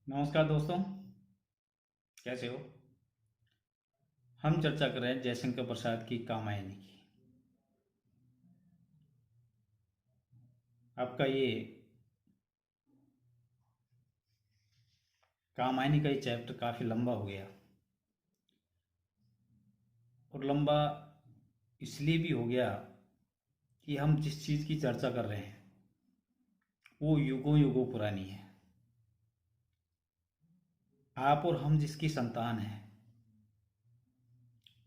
नमस्कार दोस्तों, कैसे हो। हम चर्चा कर रहे हैं जयशंकर प्रसाद की कामायनी की। आपका ये कामायनी का ये चैप्टर काफ़ी लंबा हो गया, और लंबा इसलिए भी हो गया कि हम जिस चीज़ की चर्चा कर रहे हैं वो युगों युगों पुरानी है। आप और हम जिसकी संतान हैं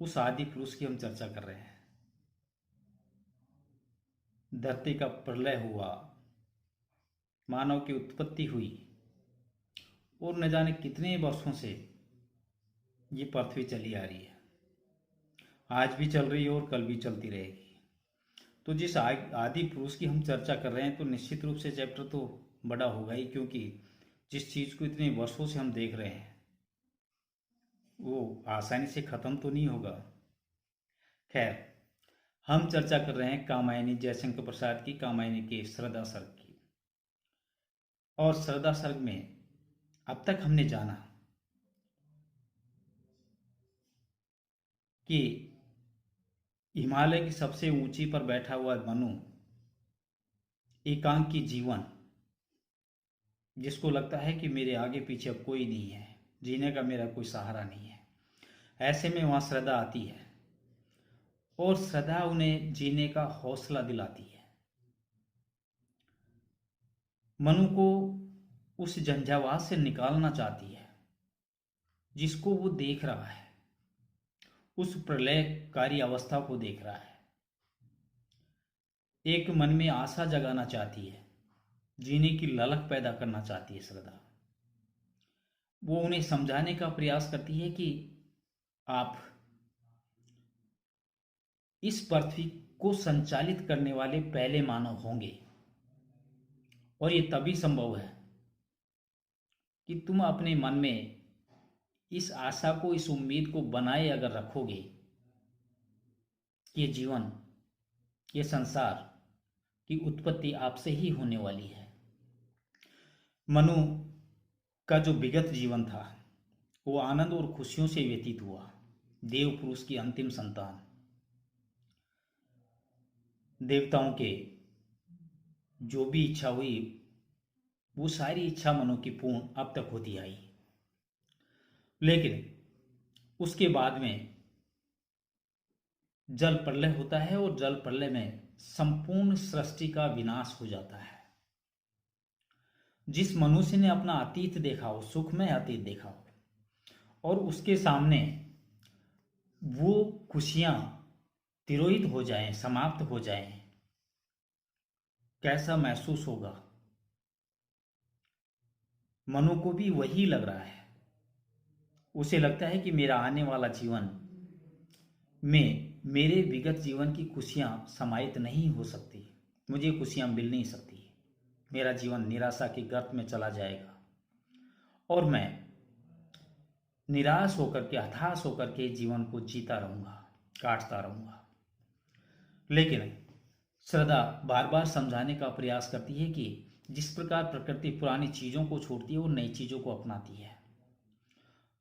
उस आदि पुरुष की हम चर्चा कर रहे हैं। धरती का प्रलय हुआ, मानव की उत्पत्ति हुई, और न जाने कितने वर्षों से ये पृथ्वी चली आ रही है। आज भी चल रही है और कल भी चलती रहेगी। तो जिस आदि पुरुष की हम चर्चा कर रहे हैं तो निश्चित रूप से चैप्टर तो बड़ा होगा ही, क्योंकि जिस चीज़ को इतने वर्षों से हम देख रहे हैं वो आसानी से ख़त्म तो नहीं होगा। खैर, हम चर्चा कर रहे हैं कामायनी, जयशंकर प्रसाद की कामायनी के श्रद्धा सर्ग की। और श्रद्धा सर्ग में अब तक हमने जाना कि हिमालय की सबसे ऊंची पर बैठा हुआ मनु एकांकी जीवन, जिसको लगता है कि मेरे आगे पीछे अब कोई नहीं है, जीने का मेरा कोई सहारा नहीं है, ऐसे में वहाँ श्रद्धा आती है और श्रद्धा उन्हें जीने का हौसला दिलाती है। मनु को उस झंझावात से निकालना चाहती है जिसको वो देख रहा है, उस प्रलयकारी अवस्था को देख रहा है। एक मन में आशा जगाना चाहती है, जीने की ललक पैदा करना चाहती है श्रद्धा। वो उन्हें समझाने का प्रयास करती है कि आप इस पृथ्वी को संचालित करने वाले पहले मानव होंगे, और ये तभी संभव है कि तुम अपने मन में इस आशा को, इस उम्मीद को बनाए अगर रखोगे कि ये जीवन, ये संसार की उत्पत्ति आपसे ही होने वाली है। मनु का जो विगत जीवन था वो आनंद और खुशियों से व्यतीत हुआ। देव पुरुष की अंतिम संतान, देवताओं के जो भी इच्छा हुई वो सारी इच्छा मनु की पूर्ण अब तक होती आई। लेकिन उसके बाद में जल प्रलय होता है और जल प्रलय में संपूर्ण सृष्टि का विनाश हो जाता है। जिस मनुष्य ने अपना अतीत देखा हो, सुखमय अतीत देखा हो, और उसके सामने वो खुशियां तिरोहित हो जाएं, समाप्त हो जाएं, कैसा महसूस होगा। मनु को भी वही लग रहा है। उसे लगता है कि मेरा आने वाला जीवन में मेरे विगत जीवन की खुशियां समाहित नहीं हो सकती, मुझे खुशियां मिल नहीं सकती। मेरा जीवन निराशा के गर्त में चला जाएगा और मैं निराश होकर के, हताश होकर के जीवन को जीता रहूंगा, काटता रहूंगा। लेकिन श्रद्धा बार बार समझाने का प्रयास करती है कि जिस प्रकार प्रकृति पुरानी चीजों को छोड़ती है वो नई चीजों को अपनाती है।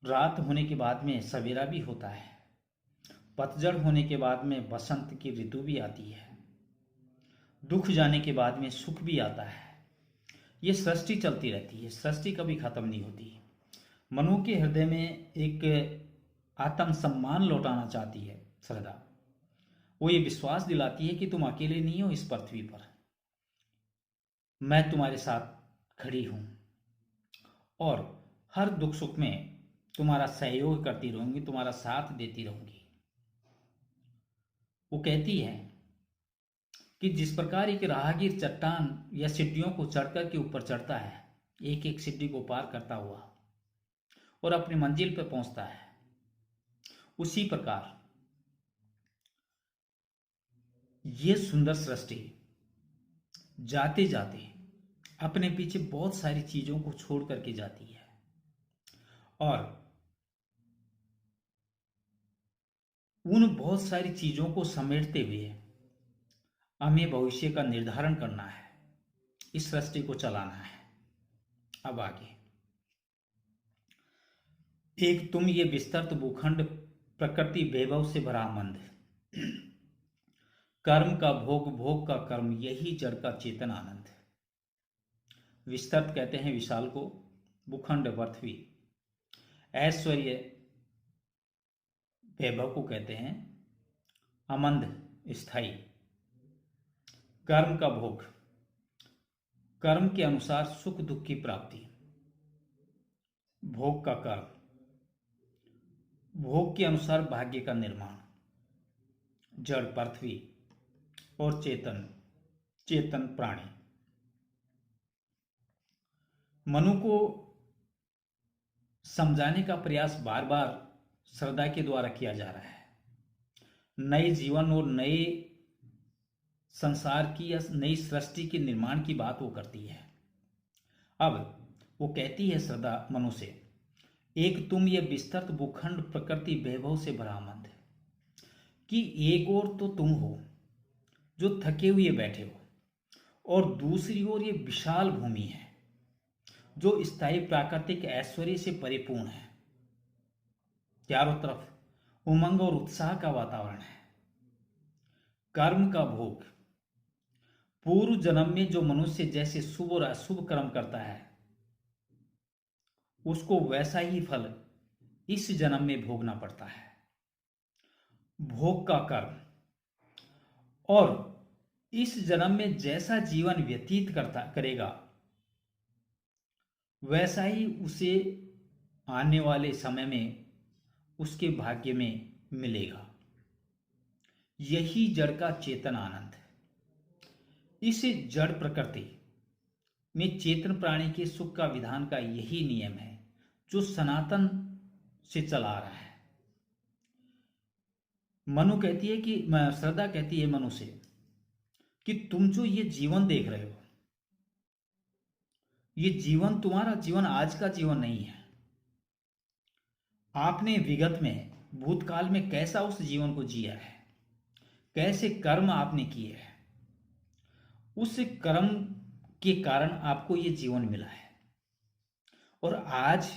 रात होने के बाद में सवेरा भी होता है, पतझड़ होने के बाद में बसंत की ऋतु भी आती है, दुख जाने के बाद में सुख भी आता है। ये सृष्टि चलती रहती है, सृष्टि कभी खत्म नहीं होती। मनु के हृदय में एक आत्मसम्मान लौटाना चाहती है श्रद्धा। वो ये विश्वास दिलाती है कि तुम अकेले नहीं हो इस पृथ्वी पर, मैं तुम्हारे साथ खड़ी हूं और हर दुख सुख में तुम्हारा सहयोग करती रहूंगी, तुम्हारा साथ देती रहूंगी। वो कहती है कि जिस प्रकार एक राहगीर चट्टान या सीढ़ियों को चढ़कर के ऊपर चढ़ता है, एक एक सीढ़ी को पार करता हुआ और अपनी मंजिल पर पहुंचता है, उसी प्रकार ये सुंदर सृष्टि जाते जाते अपने पीछे बहुत सारी चीजों को छोड़ करके जाती है, और उन बहुत सारी चीजों को समेटते हुए हमें भविष्य का निर्धारण करना है, इस सृष्टि को चलाना है। अब आगे एक तुम ये विस्तृत भूखंड प्रकृति वैभव से भरा मंद, कर्म का भोग, भोग का कर्म, यही जड़ का चेतन आनंद। विस्तृत कहते हैं विशाल को, भूखंड पृथ्वी, ऐश्वर्य वैभव को कहते हैं अमंद स्थायी, कर्म का भोग, कर्म के अनुसार सुख दुख की प्राप्ति, भोग का कर्म, भोग के अनुसार भाग्य का निर्माण, जड़ पृथ्वी और चेतन, चेतन प्राणी। मनु को समझाने का प्रयास बार बार श्रद्धा के द्वारा किया जा रहा है। नए जीवन और नए संसार की या नई सृष्टि के निर्माण की बात वो करती है। अब वो कहती है श्रद्धा मनु से, एक तुम ये विस्तृत भूखंड प्रकृति वैभव से भरा मंद, कि एक ओर तो तुम हो जो थके हुए बैठे हो और दूसरी ओर ये विशाल भूमि है जो स्थायी प्राकृतिक ऐश्वर्य से परिपूर्ण है। चारों तरफ उमंग और उत्साह का वातावरण है। कर्म का भोग, पूर्व जन्म में जो मनुष्य जैसे शुभ और अशुभ कर्म करता है उसको वैसा ही फल इस जन्म में भोगना पड़ता है। भोग का कर्म, और इस जन्म में जैसा जीवन व्यतीत करेगा वैसा ही उसे आने वाले समय में उसके भाग्य में मिलेगा। यही जड़ का चेतन आनंद। इस जड़ प्रकृति में चेतन प्राणी के सुख का विधान का यही नियम है जो सनातन से चला आ रहा है। मनु कहती है कि श्रद्धा कहती है मनु से कि तुम जो ये जीवन देख रहे हो, ये जीवन तुम्हारा जीवन आज का जीवन नहीं है। आपने विगत में भूतकाल में कैसा उस जीवन को जिया है, कैसे कर्म आपने किए हैं, उस कर्म के कारण आपको ये जीवन मिला है। और आज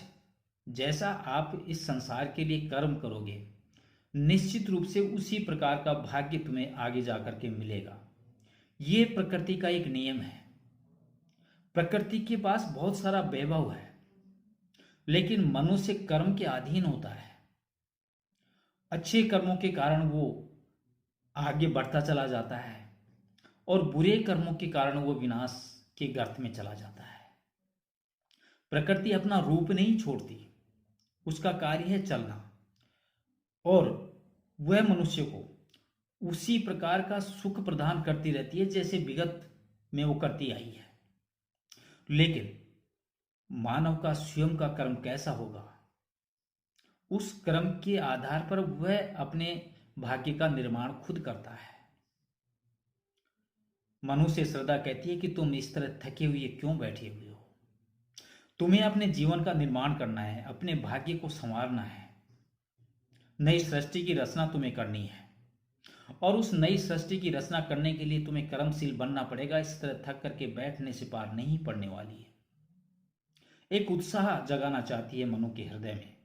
जैसा आप इस संसार के लिए कर्म करोगे निश्चित रूप से उसी प्रकार का भाग्य तुम्हें आगे जाकर के मिलेगा। ये प्रकृति का एक नियम है। प्रकृति के पास बहुत सारा वैभव है लेकिन मनुष्य कर्म के अधीन होता है। अच्छे कर्मों के कारण वो आगे बढ़ता चला जाता है और बुरे कर्मों के कारण वो विनाश के गर्त में चला जाता है। प्रकृति अपना रूप नहीं छोड़ती, उसका कार्य है चलना, और वह मनुष्य को उसी प्रकार का सुख प्रदान करती रहती है जैसे विगत में वो करती आई है। लेकिन मानव का स्वयं का कर्म कैसा होगा, उस कर्म के आधार पर वह अपने भाग्य का निर्माण खुद करता है। मनु से श्रद्धा कहती है कि तुम इस तरह थके हुए क्यों बैठे हुए हो? तुम्हें अपने जीवन का निर्माण करना है, अपने भाग्य को संवारना है, नई सृष्टि की रचना तुम्हें करनी है। और उस नई सृष्टि की रचना करने के लिए तुम्हें कर्मशील बनना पड़ेगा। इस तरह थक करके बैठने से पार नहीं पड़ने वाली है। एक उत्साह जगाना चाहती है मनु के हृदय में।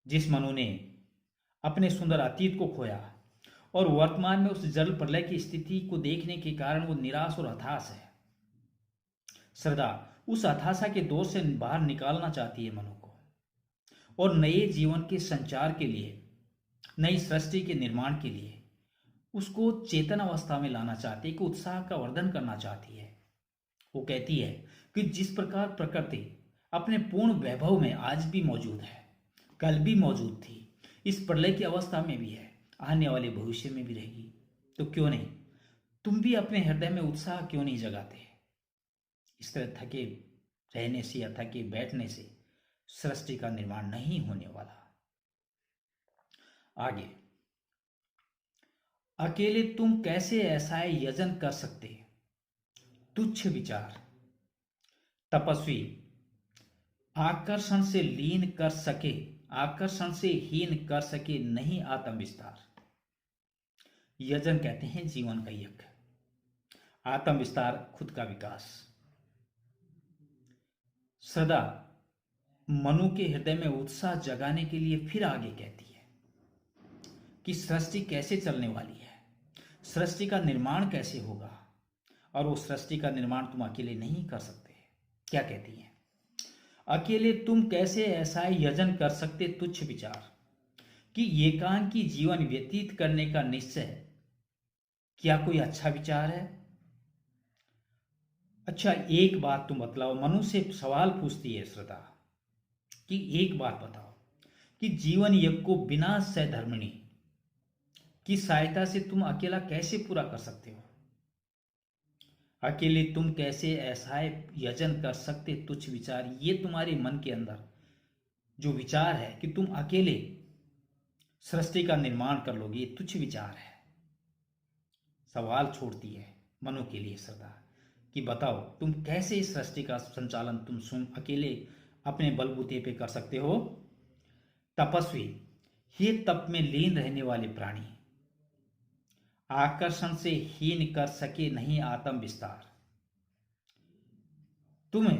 जिस मनु ने अपने सुंदर अतीत को खोया और वर्तमान में उस जल प्रलय की स्थिति को देखने के कारण वो निराश और हताश है, श्रद्धा उस हताशा के दौर से बाहर निकालना चाहती है मनु को और नए जीवन के संचार के लिए, नई सृष्टि के निर्माण के लिए उसको चेतन अवस्था में लाना चाहती है, कि उत्साह का वर्धन करना चाहती है। वो कहती है कि जिस प्रकार प्रकृति अपने पूर्ण वैभव में आज भी मौजूद है, कल भी मौजूद थी, इस प्रलय की अवस्था में भी है, आने वाले भविष्य में भी रहेगी, तो क्यों नहीं तुम भी अपने हृदय में उत्साह क्यों नहीं जगाते? इस तरह थके रहने से या थके बैठने से सृष्टि का निर्माण नहीं होने वाला। आगे, अकेले तुम कैसे ऐसा यजन कर सकते? तुच्छ विचार तपस्वी आकर्षण से लीन कर सके, आकर्षण से हीन कर सके नहीं आत्म विस्तार। यजन कहते हैं जीवन का यज्ञ, आत्म विस्तार खुद का विकास। सदा मनु के हृदय में उत्साह जगाने के लिए फिर आगे कहती है कि सृष्टि कैसे चलने वाली है, सृष्टि का निर्माण कैसे होगा, और वो सृष्टि का निर्माण तुम अकेले नहीं कर सकते। क्या कहती है? अकेले तुम कैसे ऐसा यजन कर सकते तुच्छ विचार कि एकांकी जीवन व्यतीत करने का निश्चय क्या कोई अच्छा विचार है? अच्छा, एक बात तुम बतलाओ। मनु से सवाल पूछती है श्रद्धा कि एक बात बताओ कि जीवन यज्ञ को बिना सहधर्मिणी की सहायता से तुम अकेला कैसे पूरा कर सकते हो? अकेले तुम कैसे ऐसा यजन कर सकते तुच्छ विचार? ये तुम्हारे मन के अंदर जो विचार है कि तुम अकेले सृष्टि का निर्माण कर लोगे, ये तुच्छ विचार है। सवाल छोड़ती है मनु के लिए श्रद्धा कि बताओ तुम कैसे इस सृष्टि का संचालन तुम स्वयं अकेले अपने बलबूते पे कर सकते हो? तपस्वी, हे तप में लीन रहने वाले प्राणी, आकर्षण से हीन कर सके नहीं आत्म विस्तार। तुम्हें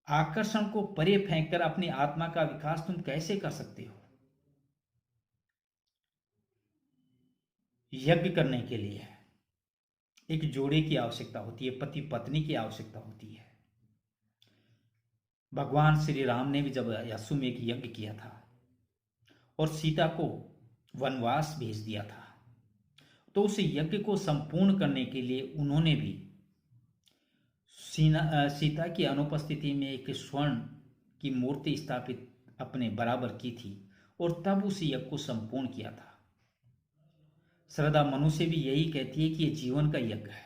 आकर्षण को परे फेंककर अपनी आत्मा का विकास तुम कैसे कर सकते हो? यज्ञ करने के लिए एक जोड़े की आवश्यकता होती है, पति पत्नी की आवश्यकता होती है। भगवान श्री राम ने भी जब अश्वमेध यज्ञ किया था और सीता को वनवास भेज दिया था, तो उस यज्ञ को संपूर्ण करने के लिए उन्होंने भी सीता की अनुपस्थिति में एक स्वर्ण की मूर्ति स्थापित अपने बराबर की थी और तब उस यज्ञ को संपूर्ण किया था। श्रद्धा मनुष्य भी यही कहती है कि ये जीवन का यज्ञ है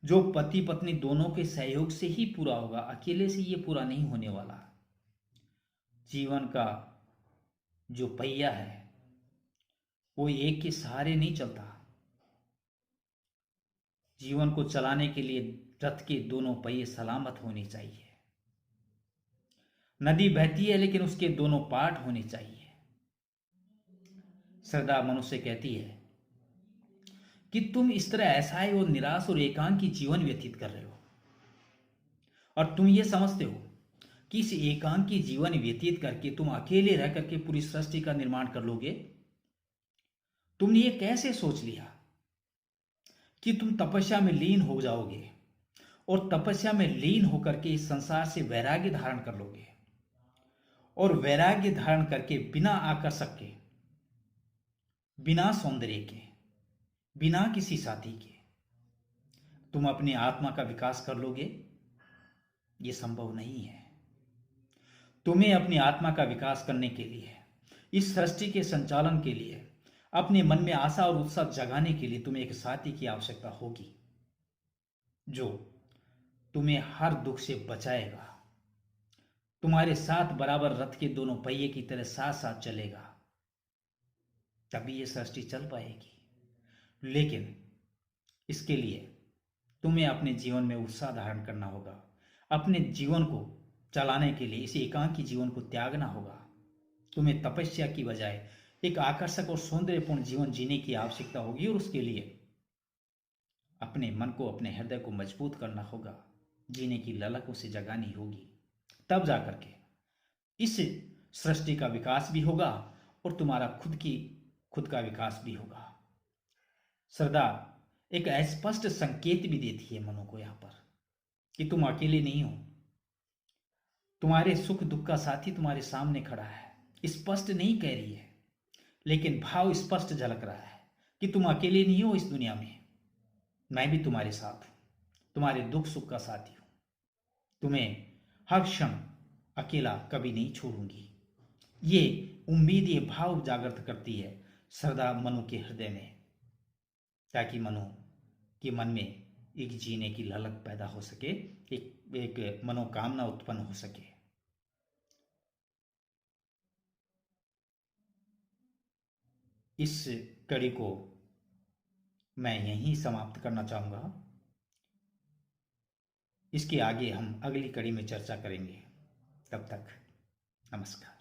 जो पति पत्नी दोनों के सहयोग से ही पूरा होगा, अकेले से ये पूरा नहीं होने वाला। जीवन का जो पहिया है वो एक के सहारे नहीं चलता। जीवन को चलाने के लिए रथ के दोनों पहिए सलामत होने चाहिए। नदी बहती है लेकिन उसके दोनों पाट होने चाहिए। श्रद्धा मनुष्य कहती है कि तुम इस तरह असहाय और निराश और एकांकी जीवन व्यतीत कर रहे हो और तुम ये समझते हो कि इस एकांकी जीवन व्यतीत करके तुम अकेले रह करके पूरी सृष्टि का निर्माण कर लोगे। तुमने ये कैसे सोच लिया कि तुम तपस्या में लीन हो जाओगे और तपस्या में लीन होकर के इस संसार से वैराग्य धारण कर लोगे और वैराग्य धारण करके बिना आकर्षक के, बिना सौंदर्य के, बिना किसी साथी के तुम अपनी आत्मा का विकास कर लोगे? यह संभव नहीं है। तुम्हें अपनी आत्मा का विकास करने के लिए, इस सृष्टि के संचालन के लिए, अपने मन में आशा और उत्साह जगाने के लिए तुम्हें एक साथी की आवश्यकता होगी जो तुम्हें हर दुख से बचाएगा, तुम्हारे साथ बराबर रथ के दोनों पहिए की तरह साथ साथ चलेगा, तभी यह सृष्टि चल पाएगी। लेकिन इसके लिए तुम्हें अपने जीवन में उत्साह धारण करना होगा। अपने जीवन को चलाने के लिए इस एकांकी जीवन को त्यागना होगा। तुम्हें तपस्या की बजाय एक आकर्षक और सौंदर्यपूर्ण जीवन जीने की आवश्यकता होगी और उसके लिए अपने मन को, अपने हृदय को मजबूत करना होगा, जीने की ललक उसे जगानी होगी। तब जाकर के इस सृष्टि का विकास भी होगा और तुम्हारा खुद का विकास भी होगा। श्रद्धा एक स्पष्ट संकेत भी देती है मनु को यहां पर कि तुम अकेले नहीं हो, तुम्हारे सुख दुख का साथी तुम्हारे सामने खड़ा है। स्पष्ट नहीं कह रही है लेकिन भाव स्पष्ट झलक रहा है कि तुम अकेले नहीं हो इस दुनिया में, मैं भी तुम्हारे साथ हूं, तुम्हारे दुख सुख का साथी हूं, तुम्हें हर क्षण अकेला कभी नहीं छोड़ूंगी। ये उम्मीद, ये भाव जागृत करती है श्रद्धा मनु के हृदय में, ताकि मनु के मन में एक जीने की ललक पैदा हो सके, एक मनोकामना उत्पन्न हो सके। इस कड़ी को मैं यहीं समाप्त करना चाहूंगा। इसके आगे हम अगली कड़ी में चर्चा करेंगे। तब तक नमस्कार।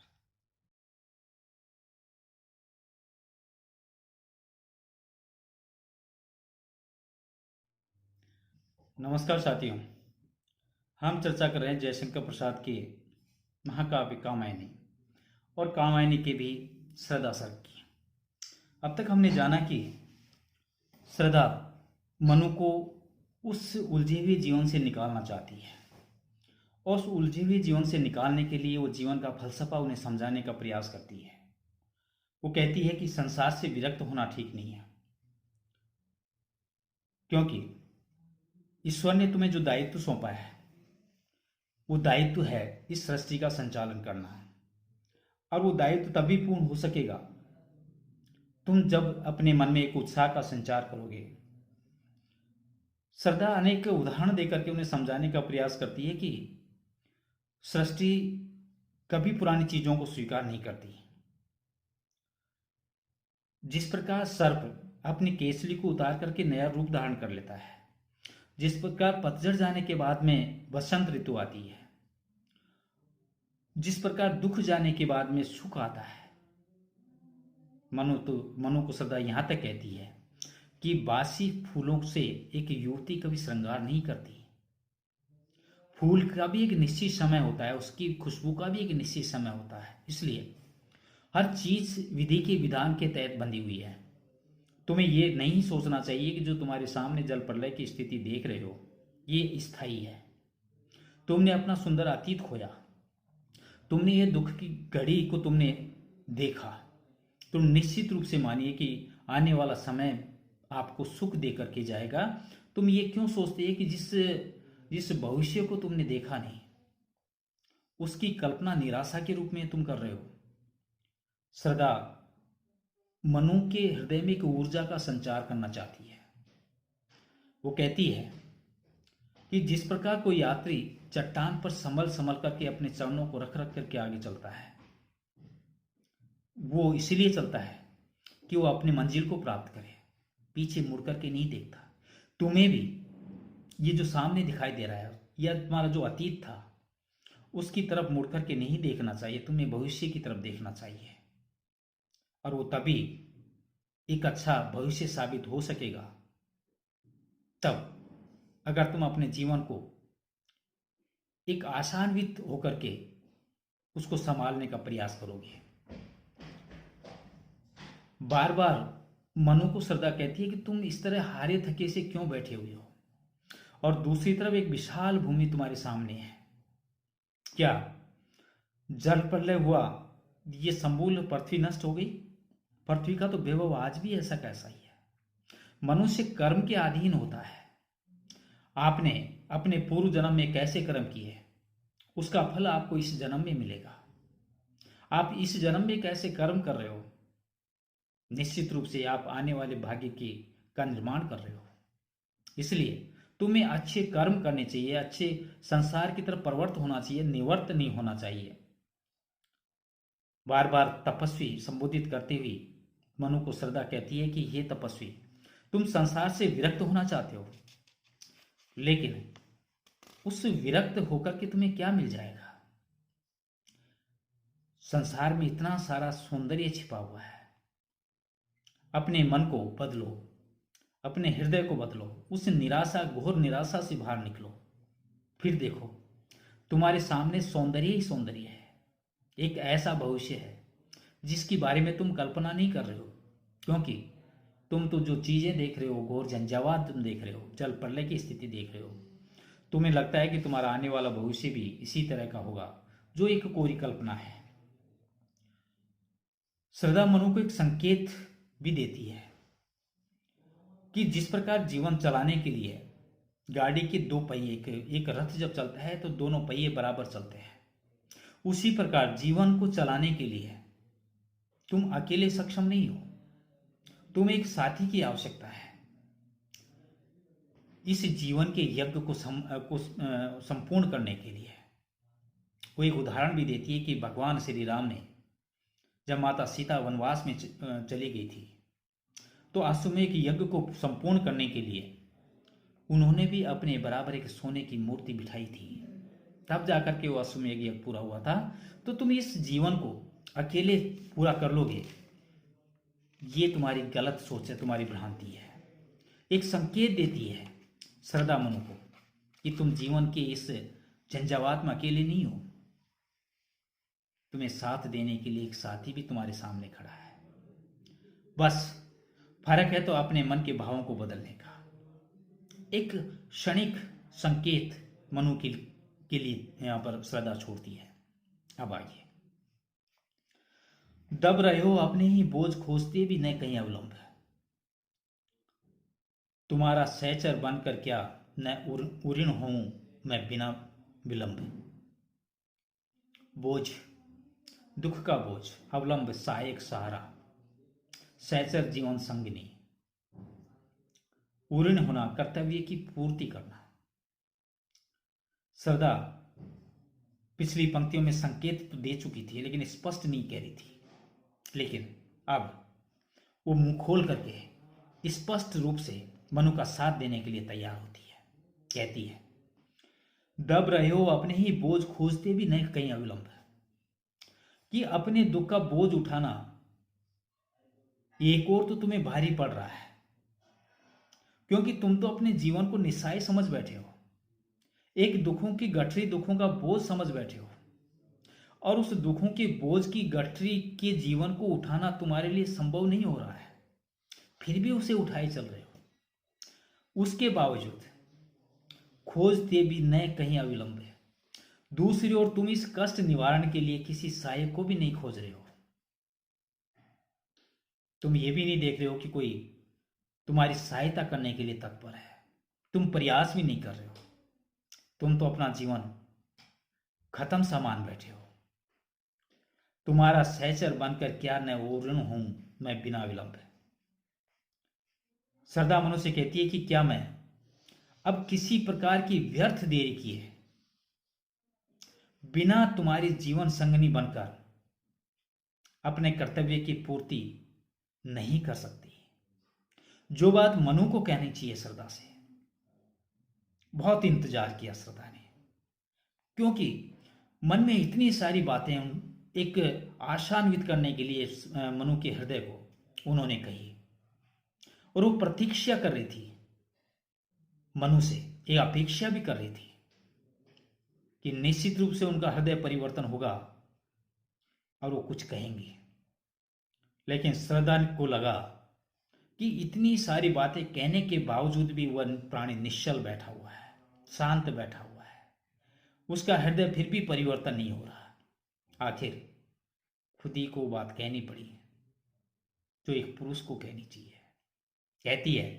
नमस्कार साथियों, हम चर्चा कर रहे हैं जयशंकर प्रसाद के महाकाव्य कामायनी और कामायनी के भी श्रद्धा सर की। अब तक हमने जाना कि श्रद्धा मनु को उस उलझे हुए जीवन से निकालना चाहती है और उस उलझे हुए जीवन से निकालने के लिए वो जीवन का फलसफा उन्हें समझाने का प्रयास करती है। वो कहती है कि संसार से विरक्त होना ठीक नहीं है, क्योंकि ईश्वर ने तुम्हें जो दायित्व सौंपा है वो दायित्व है इस सृष्टि का संचालन करना, और वो दायित्व तभी पूर्ण हो सकेगा तुम जब अपने मन में एक उत्साह का संचार करोगे। श्रद्धा अनेक उदाहरण देकर के उन्हें समझाने का प्रयास करती है कि सृष्टि कभी पुरानी चीजों को स्वीकार नहीं करती। जिस प्रकार सर्प अपनी केसली को उतार करके नया रूप धारण कर लेता है, जिस प्रकार पतझड़ जाने के बाद में बसंत ऋतु आती है, जिस प्रकार दुख जाने के बाद में सुख आता है, मनु को श्रद्धा यहां तक कहती है कि बासी फूलों से एक युवती कभी श्रृंगार नहीं करती। फूल का भी एक निश्चित समय होता है, उसकी खुशबू का भी एक निश्चित समय होता है। इसलिए हर चीज विधि के विधान के तहत बंधी हुई है। तुम्हें ये नहीं सोचना चाहिए कि जो तुम्हारे सामने जल प्रलय की स्थिति देख रहे हो ये स्थायी है। तुमने अपना सुंदर अतीत खोया, तुमने ये दुख की घड़ी को तुमने देखा, तुम निश्चित रूप से मानिए कि आने वाला समय आपको सुख दे करके जाएगा। तुम ये क्यों सोचते हैं कि जिस भविष्य को तुमने देखा नहीं उसकी कल्पना निराशा के रूप में तुम कर रहे हो। श्रद्धा मनु के हृदय में एक ऊर्जा का संचार करना चाहती है। वो कहती है कि जिस प्रकार कोई यात्री चट्टान पर संभल संभल करके अपने चरणों को रख रख करके आगे चलता है, वो इसलिए चलता है कि वो अपनी मंजिल को प्राप्त करे, पीछे मुड़ करके नहीं देखता। तुम्हें भी ये जो सामने दिखाई दे रहा है या तुम्हारा जो अतीत था उसकी तरफ मुड़ करके नहीं देखना चाहिए, तुम्हें भविष्य की तरफ देखना चाहिए, और वो तभी एक अच्छा भविष्य साबित हो सकेगा तब अगर तुम अपने जीवन को एक आशान्वित होकर के उसको संभालने का प्रयास करोगे। बार बार मनु को श्रद्धा कहती है कि तुम इस तरह हारे थके से क्यों बैठे हुए हो, और दूसरी तरफ एक विशाल भूमि तुम्हारे सामने है। क्या जल प्रलय हुआ, ये संपूर्ण पृथ्वी नष्ट हो गई? पृथ्वी का तो वैभव आज भी ऐसा कैसा ही है। मनुष्य कर्म के अधीन होता है। आपने अपने पूर्व जन्म में कैसे कर्म किए उसका फल आपको इस जन्म में मिलेगा। आप इस जन्म में कैसे कर्म कर रहे हो, निश्चित रूप से आप आने वाले भाग्य का निर्माण कर रहे हो। इसलिए तुम्हें अच्छे कर्म करने चाहिए, अच्छे संसार की तरफ प्रवृत्त होना चाहिए, निवर्त नहीं होना चाहिए। बार बार तपस्वी संबोधित करते हुए मनु को श्रद्धा कहती है कि हे तपस्वी, तुम संसार से विरक्त होना चाहते हो, लेकिन उस विरक्त होकर के तुम्हें क्या मिल जाएगा? संसार में इतना सारा सौंदर्य छिपा हुआ है। अपने मन को बदलो, अपने हृदय को बदलो, उस निराशा, घोर निराशा से बाहर निकलो। फिर देखो तुम्हारे सामने सौंदर्य ही सौंदर्य है। एक ऐसा भविष्य है जिसके बारे में तुम कल्पना नहीं कर रहे हो, क्योंकि तुम तो जो चीजें देख रहे हो, घोर झंझावात तुम देख रहे हो, जल प्रलय की स्थिति देख रहे हो। तुम्हें लगता है कि तुम्हारा आने वाला भविष्य भी इसी तरह का होगा, जो एक कोरी कल्पना है। श्रद्धा मनु को एक संकेत भी देती है कि जिस प्रकार जीवन चलाने के लिए गाड़ी के दो पहिए, एक रथ जब चलता है तो दोनों पहिए बराबर चलते हैं, उसी प्रकार जीवन को चलाने के लिए तुम अकेले सक्षम नहीं हो, तुम्हें एक साथी की आवश्यकता है। इस जीवन के यज्ञ को संपूर्ण करने के लिए वो एक उदाहरण भी देती है कि भगवान श्री राम ने जब माता सीता वनवास में चली गई थी तो अश्वमेध यज्ञ को संपूर्ण करने के लिए उन्होंने भी अपने बराबर एक सोने की मूर्ति बिठाई थी, तब जाकर के वो अश्वमेध यज्ञ पूरा हुआ था। तो तुम इस जीवन को अकेले पूरा कर लोगे, ये तुम्हारी गलत सोच है, तुम्हारी भ्रांति है। एक संकेत देती है श्रद्धा मनु को कि तुम जीवन के इस झंझावात में अकेले नहीं हो। तुम्हें साथ देने के लिए एक साथी भी तुम्हारे सामने खड़ा है। बस फर्क है तो अपने मन के भावों को बदलने का। एक क्षणिक संकेत मनु के लिए यहां पर श्रद्धा छोड़ती है। अब आइए, दब रहे हो अपने ही बोझ खोजते भी न कहीं अवलंब, तुम्हारा सहचर बनकर क्या न उऋण हूं मैं बिना विलंब। बोझ, दुख का बोझ, अवलंब सहायक सहारा, सहचर जीवन संगिनी, उऋण होना कर्तव्य की पूर्ति करना। श्रद्धा पिछली पंक्तियों में संकेत तो दे चुकी थी लेकिन स्पष्ट नहीं कह रही थी, लेकिन अब वो मुंह खोल करके स्पष्ट रूप से मनु का साथ देने के लिए तैयार होती है। कहती है, दब रहे हो अपने ही बोझ खोजते भी नहीं कहीं अविलंब, कि अपने दुख का बोझ उठाना एक और तो तुम्हें भारी पड़ रहा है, क्योंकि तुम तो अपने जीवन को निस्सहाय समझ बैठे हो, एक दुखों की गठरी दुखों का बोझ समझ बैठे हो, और उस दुखों के बोझ की गठरी के जीवन को उठाना तुम्हारे लिए संभव नहीं हो रहा है, फिर भी उसे उठाए चल रहे हो। उसके बावजूद खोजते भी न कहीं अविलंब है। दूसरी ओर तुम इस कष्ट निवारण के लिए किसी सहायक को भी नहीं खोज रहे हो। तुम ये भी नहीं देख रहे हो कि कोई तुम्हारी सहायता करने के लिए तत्पर है, तुम प्रयास भी नहीं कर रहे हो। तुम तो अपना जीवन खत्म सा मान बैठे हो। तुम्हारा सहचर बनकर क्या न ऋण हूं मैं बिना विलंब। श्रद्धा मनु से कहती है कि क्या मैं अब किसी प्रकार की व्यर्थ देरी किए बिना तुम्हारी जीवन संगनी बनकर अपने कर्तव्य की पूर्ति नहीं कर सकती। जो बात मनु को कहनी चाहिए श्रद्धा से, बहुत इंतजार किया श्रद्धा ने, क्योंकि मन में इतनी सारी बातें एक आशान्वित करने के लिए मनु के हृदय को उन्होंने कही, और वो प्रतीक्षा कर रही थी मनु से, एक अपेक्षा भी कर रही थी कि निश्चित रूप से उनका हृदय परिवर्तन होगा और वो कुछ कहेंगे। लेकिन श्रद्धा को लगा कि इतनी सारी बातें कहने के बावजूद भी वह प्राणी निश्चल बैठा हुआ है, शांत बैठा हुआ है, उसका हृदय फिर भी परिवर्तन नहीं हो रहा। आखिर खुद ही को बात कहनी पड़ी जो एक पुरुष को कहनी चाहिए। कहती है,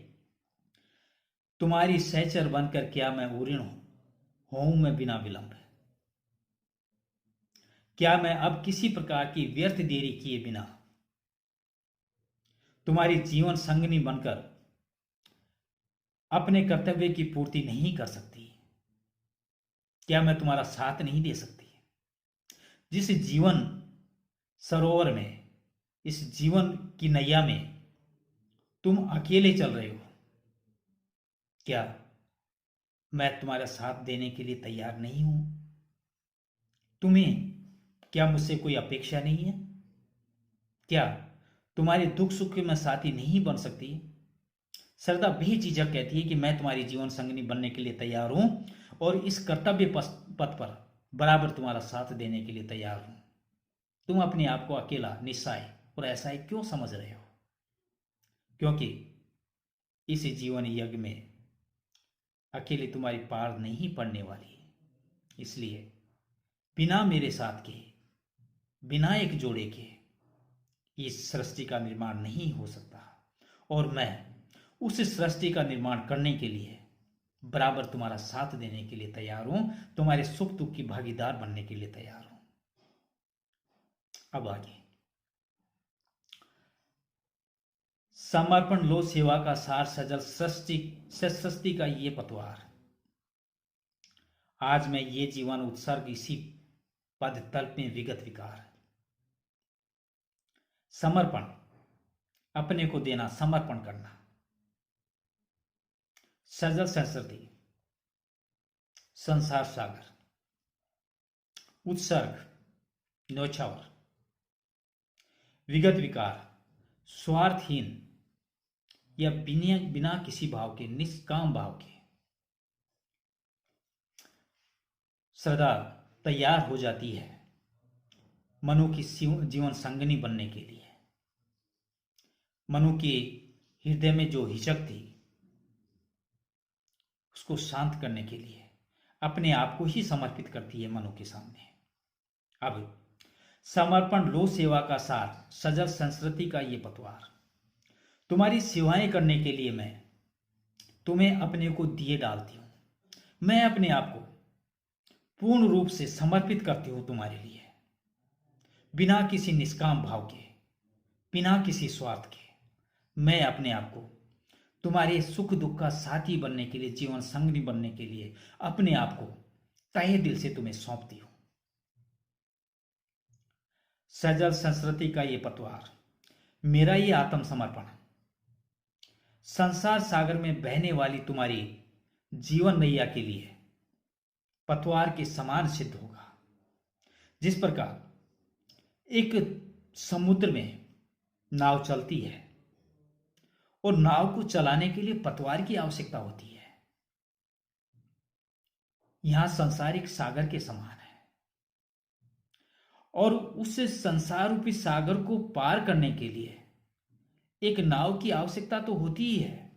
तुम्हारी सहचर बनकर क्या मैं ऊऋण हूं मैं बिना विलंब। क्या मैं अब किसी प्रकार की व्यर्थ देरी किए बिना तुम्हारी जीवन संगनी बनकर अपने कर्तव्य की पूर्ति नहीं कर सकती? क्या मैं तुम्हारा साथ नहीं दे सकती? जिस जीवन सरोवर में, इस जीवन की नैया में तुम अकेले चल रहे हो, क्या मैं तुम्हारा साथ देने के लिए तैयार नहीं हूं? तुम्हें क्या मुझसे कोई अपेक्षा नहीं है? क्या तुम्हारे दुख सुख में साथी नहीं बन सकती? श्रद्धा बेझिझक कहती है कि मैं तुम्हारी जीवन संगनी बनने के लिए तैयार हूं और इस कर्तव्य पथ पर बराबर तुम्हारा साथ देने के लिए तैयार हूं। तुम अपने आप को अकेला, निस्सहाय और असहाय क्यों समझ रहे हो? क्योंकि इस जीवन यज्ञ में अकेले तुम्हारी पार नहीं पड़ने वाली, इसलिए बिना मेरे साथ के, बिना एक जोड़े के इस सृष्टि का निर्माण नहीं हो सकता, और मैं उस सृष्टि का निर्माण करने के लिए बराबर तुम्हारा साथ देने के लिए तैयार हूं, तुम्हारे सुख दुख की भागीदार बनने के लिए तैयार हूं। अब आगे, समर्पण लो सेवा का सार सजल सृष्टि का ये पतवार, आज मैं ये जीवन उत्सर्ग इसी पद तल्प में विगत विकार। समर्पण, अपने को देना, समर्पण करना। सजल संस्कृति, संसार सागर। उत्सर्ग, न्योछावर। विगत विकार, स्वार्थहीन या बिना किसी भाव के, निष्काम भाव के। श्रद्धा तैयार हो जाती है मनु की जीवन संगनी बनने के लिए, मनु के हृदय में जो हिचक थी उसको शांत करने के लिए अपने आप को ही समर्पित करती है मनु के सामने। अब समर्पण लो सेवा का सार, सजल संस्कृति का ये पतवार, तुम्हारी सेवाएं करने के लिए मैं तुम्हें अपने को दिए डालती हूं। मैं अपने आप को पूर्ण रूप से समर्पित करती हूं तुम्हारे लिए, बिना किसी निष्काम भाव के, बिना किसी स्वार्थ के। मैं अपने आप को तुम्हारे सुख दुख का साथी बनने के लिए, जीवन संगनी बनने के लिए अपने आप को तहे दिल से तुम्हें सौंपती हूं। सजल संस्कृति का ये पतवार, मेरा ये आत्मसमर्पण संसार सागर में बहने वाली तुम्हारी जीवन नैया के लिए पतवार के समान सिद्ध होगा। जिस प्रकार एक समुद्र में नाव चलती है और नाव को चलाने के लिए पतवार की आवश्यकता होती है, यहां संसार एक सागर के समान है और उस संसार रूपी सागर को पार करने के लिए एक नाव की आवश्यकता तो होती ही है,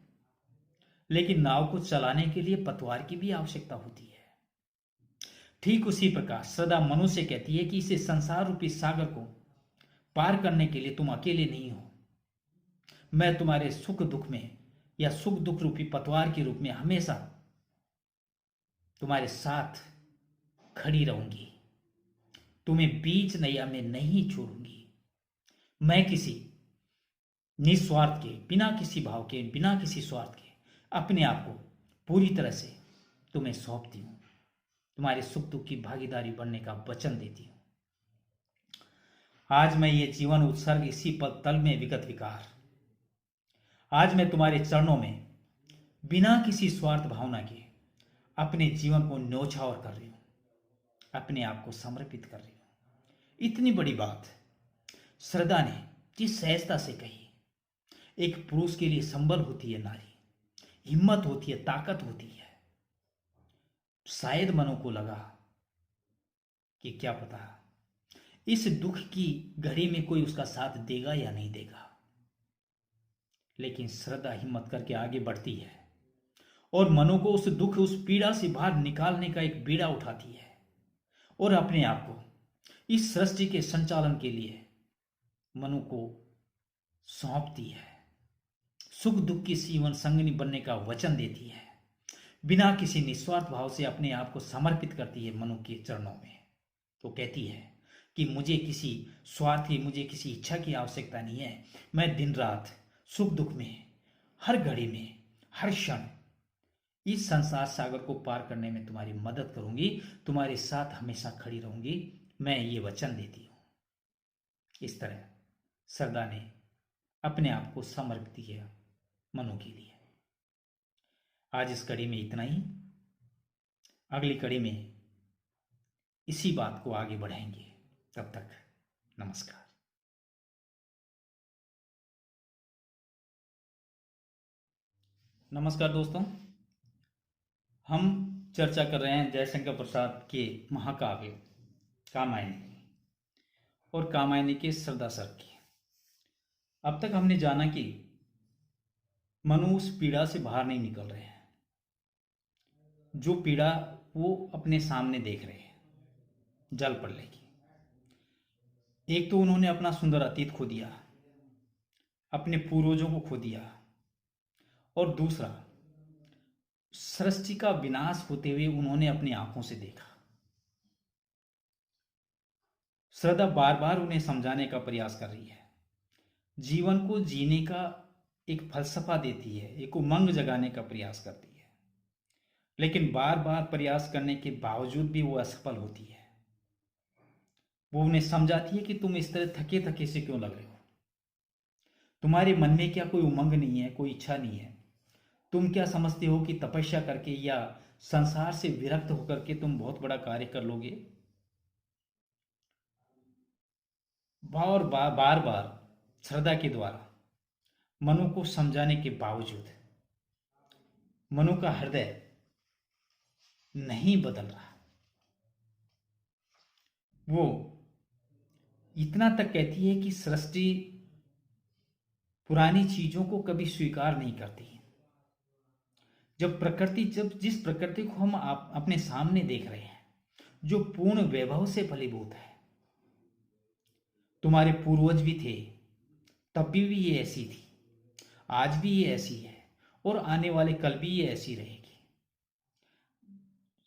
लेकिन नाव को चलाने के लिए पतवार की भी आवश्यकता होती है। ठीक उसी प्रकार श्रद्धा मनु से कहती है कि इसे संसार रूपी सागर को पार करने के लिए तुम अकेले नहीं हो। मैं तुम्हारे सुख दुख में या सुख दुख रूपी पतवार के रूप में हमेशा तुम्हारे साथ खड़ी रहूंगी, तुम्हें बीच नैया में नहीं छोड़ूंगी। मैं किसी निस्वार्थ के, बिना किसी भाव के, बिना किसी स्वार्थ के अपने आप को पूरी तरह से तुम्हें सौंपती हूं, तुम्हारे सुख दुख की भागीदारी बनने का वचन देती हूं। आज मैं ये जीवन उत्सर्ग इसी पद तल में विगत विकार, आज मैं तुम्हारे चरणों में बिना किसी स्वार्थ भावना के अपने जीवन को न्योछावर कर रही हूं, अपने आप को समर्पित कर रही हूं। इतनी बड़ी बात श्रद्धा ने जिस सहजता से कही, एक पुरुष के लिए संबल होती है नारी, हिम्मत होती है, ताकत होती है। शायद मनु को लगा कि क्या पता इस दुख की घड़ी में कोई उसका साथ देगा या नहीं देगा, लेकिन श्रद्धा हिम्मत करके आगे बढ़ती है और मनु को उस दुख, उस पीड़ा से बाहर निकालने का एक बीड़ा उठाती है और अपने आप को इस सृष्टि के संचालन के लिए मनु को सौंपती है। सुख दुख की जीवन संगनी बनने का वचन देती है, बिना किसी निस्वार्थ भाव से अपने आप को समर्पित करती है मनु के चरणों में। तो कहती है कि मुझे किसी स्वार्थ की, मुझे किसी इच्छा की आवश्यकता नहीं है। मैं दिन रात सुख दुख में, हर घड़ी में, हर क्षण इस संसार सागर को पार करने में तुम्हारी मदद करूंगी, तुम्हारे साथ हमेशा खड़ी रहूंगी। मैं ये वचन देती हूं। इस तरह श्रद्धा ने अपने आप को समर्पित किया मनु के लिए। आज इस कड़ी में इतना ही। अगली कड़ी में इसी बात को आगे बढ़ाएंगे। तब तक नमस्कार। नमस्कार दोस्तों, हम चर्चा कर रहे हैं जयशंकर प्रसाद के महाकाव्य कामायनी और कामायनी के श्रद्धा सर की। अब तक हमने जाना कि मनु उस पीड़ा से बाहर नहीं निकल रहे हैं, जो पीड़ा वो अपने सामने देख रहे हैं, जल प्रलय की। एक तो उन्होंने अपना सुंदर अतीत खो दिया, अपने पूर्वजों को खो दिया, और दूसरा सृष्टि का विनाश होते हुए उन्होंने अपनी आंखों से देखा। श्रद्धा बार बार उन्हें समझाने का प्रयास कर रही है, जीवन को जीने का एक फलसफा देती है, एक उमंग जगाने का प्रयास करती है, लेकिन बार बार प्रयास करने के बावजूद भी वो असफल होती है। वो उन्हें समझाती है कि तुम इस तरह थके थके से क्यों लग रहे हो, तुम्हारे मन में क्या कोई उमंग नहीं है, कोई इच्छा नहीं है? तुम क्या समझते हो कि तपस्या करके या संसार से विरक्त होकर के तुम बहुत बड़ा कार्य कर लोगे? और बार बार श्रद्धा के द्वारा मनु को समझाने के बावजूद मनु का हृदय नहीं बदल रहा। वो इतना तक कहती है कि सृष्टि पुरानी चीजों को कभी स्वीकार नहीं करती। जब जिस प्रकृति को हम अपने सामने देख रहे हैं, जो पूर्ण वैभव से फलीभूत है, तुम्हारे पूर्वज भी थे, तब भी ये ऐसी थी, आज भी ये ऐसी है, और आने वाले कल भी ये ऐसी रहेगी।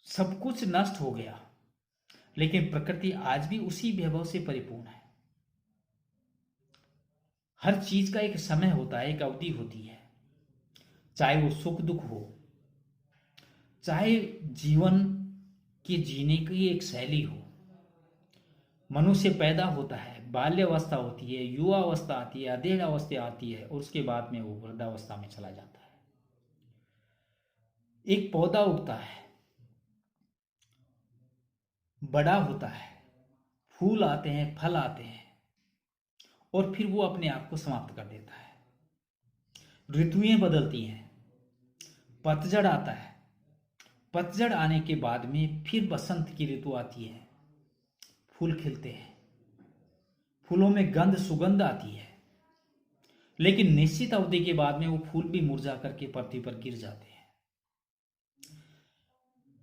सब कुछ नष्ट हो गया, लेकिन प्रकृति आज भी उसी वैभव से परिपूर्ण है। हर चीज का एक समय होता है, एक अवधि होती है, चाहे वो सुख दुख हो, चाहे जीवन के जीने की एक शैली हो। मनुष्य पैदा होता है, बाल्यावस्था होती है, युवावस्था आती है, अधेड़ावस्था आती है, और उसके बाद में वो वृद्धावस्था में चला जाता है। एक पौधा उगता है, बड़ा होता है, फूल आते हैं, फल आते हैं, और फिर वो अपने आप को समाप्त कर देता है। ऋतुएं बदलती हैं, पतझड़ आता है, पतझड़ आने के बाद में फिर बसंत की ऋतु आती है, फूल खिलते हैं, फूलों में गंध सुगंध आती है, लेकिन निश्चित अवधि के बाद में वो फूल भी मुरझा करके पृथ्वी पर गिर जाते हैं।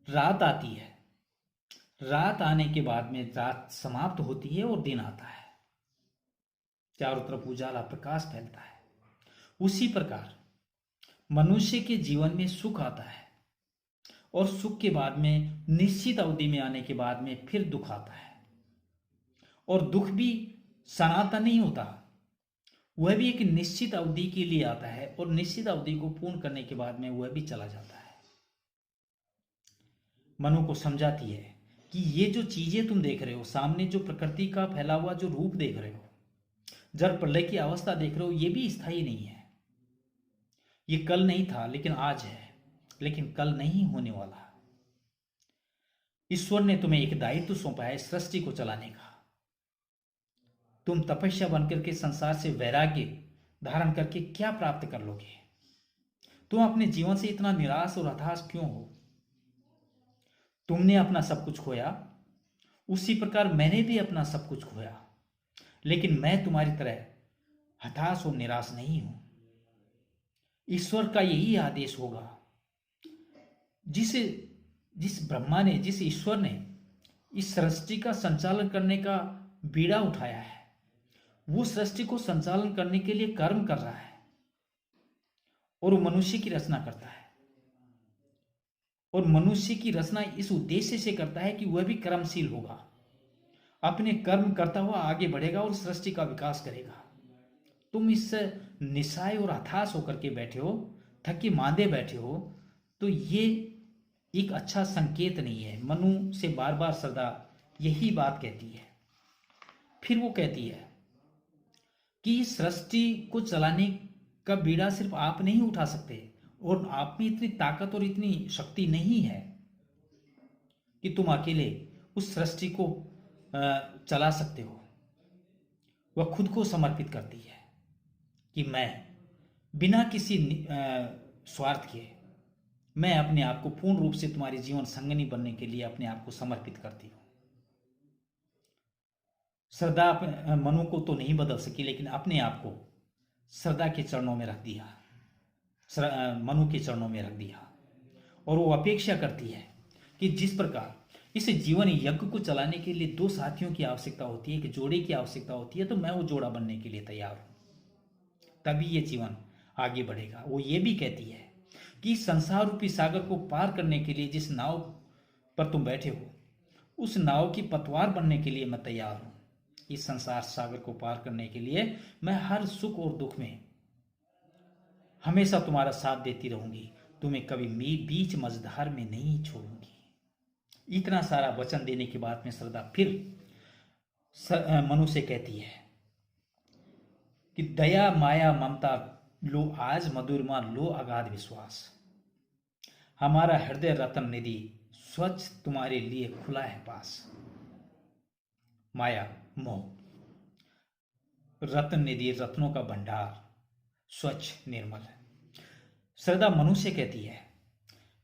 रात आती है, रात आने के बाद में रात समाप्त होती है और दिन आता है, चारों तरफ उजाला प्रकाश फैलता है। उसी प्रकार मनुष्य के जीवन में सुख आता है, और सुख के बाद में निश्चित अवधि में आने के बाद में फिर दुख आता है, और दुख भी सनातन नहीं होता, वह भी एक निश्चित अवधि के लिए आता है, और निश्चित अवधि को पूर्ण करने के बाद में वह भी चला जाता है। मनु को समझाती है कि ये जो चीजें तुम देख रहे हो सामने, जो प्रकृति का फैला हुआ जो रूप देख रहे हो, जल प्रलय की अवस्था देख रहे हो, ये भी स्थायी नहीं है। ये कल नहीं था लेकिन आज है, लेकिन कल नहीं होने वाला। ईश्वर ने तुम्हें एक दायित्व सौंपा है सृष्टि को चलाने का। तुम तपस्या बनकर के संसार से वैराग्य धारण करके क्या प्राप्त कर लोगे? तुम अपने जीवन से इतना निराश और हताश क्यों हो? तुमने अपना सब कुछ खोया, उसी प्रकार मैंने भी अपना सब कुछ खोया, लेकिन मैं तुम्हारी तरह हताश और निराश नहीं हूं। ईश्वर का यही आदेश होगा। जिस ब्रह्मा ने, जिस ईश्वर ने इस सृष्टि का संचालन करने का बीड़ा उठाया है, वो सृष्टि को संचालन करने के लिए कर्म कर रहा है, और वो मनुष्य की रचना करता है, और मनुष्य की रचना इस उद्देश्य से करता है कि वह भी कर्मशील होगा, अपने कर्म करता हुआ आगे बढ़ेगा और सृष्टि का विकास करेगा। तुम इससे निस्सहाय और हताश होकर के बैठे हो, थके मांदे बैठे हो, तो ये एक अच्छा संकेत नहीं है। मनु से बार बार श्रद्धा यही बात कहती है। फिर वो कहती है कि सृष्टि को चलाने का बीड़ा सिर्फ आप नहीं उठा सकते, और आप में इतनी ताकत और इतनी शक्ति नहीं है कि तुम अकेले उस सृष्टि को चला सकते हो। वह खुद को समर्पित करती है कि मैं बिना किसी स्वार्थ के, मैं अपने आप को पूर्ण रूप से तुम्हारी जीवन संगनी बनने के लिए अपने आप को समर्पित करती हूं। श्रद्धा मनु को तो नहीं बदल सकी, लेकिन अपने आप को श्रद्धा के चरणों में रख दिया, मनु के चरणों में रख दिया, और वो अपेक्षा करती है कि जिस प्रकार इस जीवन यज्ञ को चलाने के लिए दो साथियों की आवश्यकता होती है, एक जोड़े की आवश्यकता होती है, तो मैं वो जोड़ा बनने के लिए तैयार हूं, तभी ये जीवन आगे बढ़ेगा। वो ये भी कहती है कि संसार रूपी सागर को पार करने के लिए जिस नाव पर तुम बैठे हो, उस नाव की पतवार बनने के लिए मैं तैयार हूं। इस संसार सागर को पार करने के लिए मैं हर सुख और दुख में हमेशा तुम्हारा साथ देती रहूंगी, तुम्हें कभी बीच मझधार में नहीं छोड़ूंगी। इतना सारा वचन देने के बाद में श्रद्धा फिर मनु से कहती है कि दया माया ममता लो आज मधुरमा लो अगाध विश्वास, हमारा हृदय रत्न निधि स्वच्छ तुम्हारे लिए खुला है पास। माया मोह, रत्न निधि रत्नों का भंडार स्वच्छ निर्मल है। श्रद्धा मनु से कहती है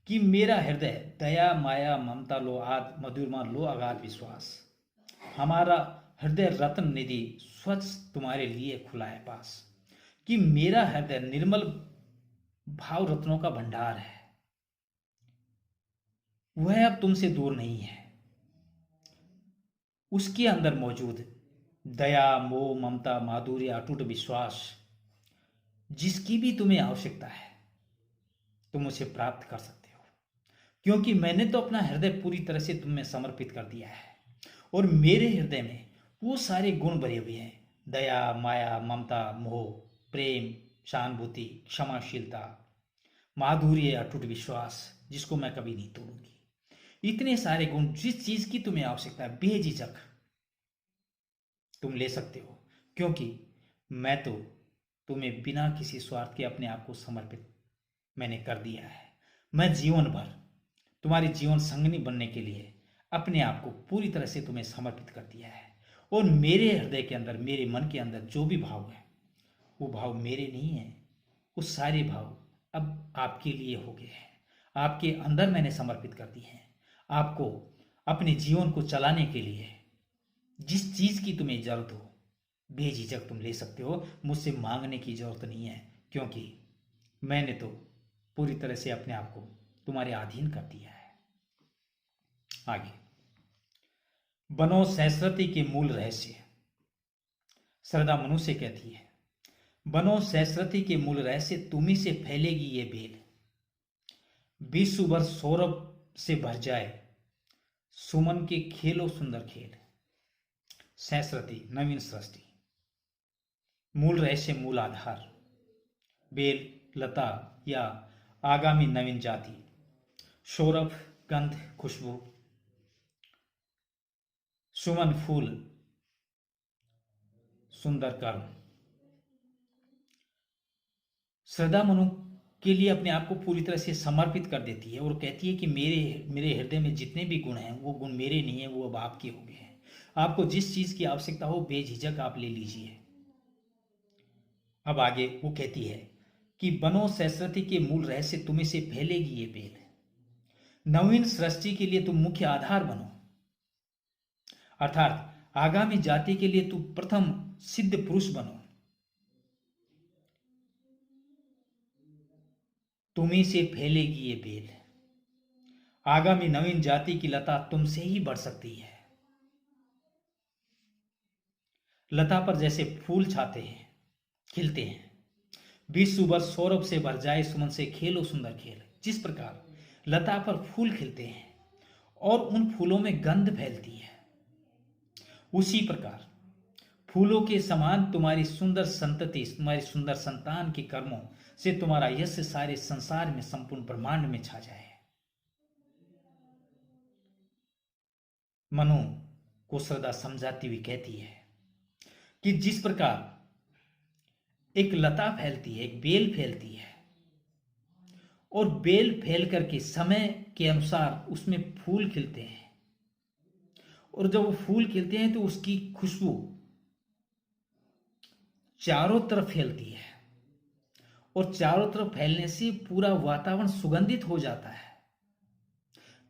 कि मेरा हृदय दया माया ममता लो आद मधुरमा लो अगाध विश्वास, हमारा हृदय रत्न निधि स्वच्छ तुम्हारे लिए खुला है पास, कि मेरा हृदय निर्मल भाव रत्नों का भंडार है, वह अब तुमसे दूर नहीं है। उसके अंदर मौजूद दया, मोह, ममता, माधुर्य, अटूट विश्वास, जिसकी भी तुम्हें आवश्यकता है तुम उसे प्राप्त कर सकते हो, क्योंकि मैंने तो अपना हृदय पूरी तरह से तुम में समर्पित कर दिया है। और मेरे हृदय में वो सारे गुण भरे हुए हैं, दया, माया, ममता, मोह, प्रेम, सहानुभूति, क्षमाशीलता, माधुर्य, अटूट विश्वास, जिसको मैं कभी नहीं तोड़ूंगी। इतने सारे गुण, जिस चीज की तुम्हें आवश्यकता है बेझिझक तुम ले सकते हो, क्योंकि मैं तो तुम्हें बिना किसी स्वार्थ के अपने आप को समर्पित मैंने कर दिया है। मैं जीवन भर तुम्हारी जीवन संगनी बनने के लिए अपने आप को पूरी तरह से तुम्हें समर्पित कर दिया है। और मेरे हृदय के अंदर, मेरे मन के अंदर जो भी भाव है वो भाव मेरे नहीं है, वो सारे भाव अब आपके लिए हो गए हैं, आपके अंदर मैंने समर्पित कर दिए हैं। आपको अपने जीवन को चलाने के लिए जिस चीज की तुम्हें जरूरत हो बेझिझक तुम ले सकते हो, मुझसे मांगने की जरूरत नहीं है, क्योंकि मैंने तो पूरी तरह से अपने आप को तुम्हारे अधीन कर दिया है। आगे, बनो सहस्रति के मूल रहस्य। श्रद्धा मनुष्य कहती है, बनो सहस्रति के मूल रहस्य, तुम्ही से फैलेगी ये बेल, विश्व भर सौरभ से भर जाए, सुमन के खेलो सुंदर खेल। सहस्रति, नवीन सृष्टि, मूल रहस्य, मूल आधार, बेल, लता या आगामी नवीन जाति, सौरभ, गंध, खुशबू, सुमन, फूल, सुंदर कर्म। श्रद्धा मनु के लिए अपने आप को पूरी तरह से समर्पित कर देती है और कहती है कि मेरे हृदय में जितने भी गुण हैं वो गुण मेरे नहीं है, वो अब आपके हो गए हैं। आपको जिस चीज की आवश्यकता हो बेझिझक आप ले लीजिए। अब आगे वो कहती है कि बनो सहस्रति के मूल रहस्य, तुम्हें से फैलेगी ये बेल, नवीन सृष्टि के लिए तुम मुख्य आधार बनो, अर्थात आगामी जाति के लिए तुम प्रथम सिद्ध पुरुष बनो। तुम्ही से फैलेगी ये बेल, आगामी नवीन जाति की लता तुमसे ही बढ़ सकती है। लता पर जैसे फूल छाते हैं, खिलते हैं, विश्व भर सौरभ से भर जाए, सुमन से खेलो सुंदर खेल। जिस प्रकार लता पर फूल खिलते हैं और उन फूलों में गंध फैलती है, उसी प्रकार फूलों के समान तुम्हारी सुंदर संतति, तुम्हारी सुंदर संतान के कर्मों से तुम्हारा यश सारे संसार में, संपूर्ण ब्रह्मांड में छा जाए। मनु को श्रद्धा समझाती हुई कहती है कि जिस प्रकार एक लता फैलती है, एक बेल फैलती है, और बेल फैल करके समय के अनुसार उसमें फूल खिलते हैं, और जब वो फूल खिलते हैं तो उसकी खुशबू चारों तरफ फैलती है, और चारों तरफ फैलने से पूरा वातावरण सुगंधित हो जाता है।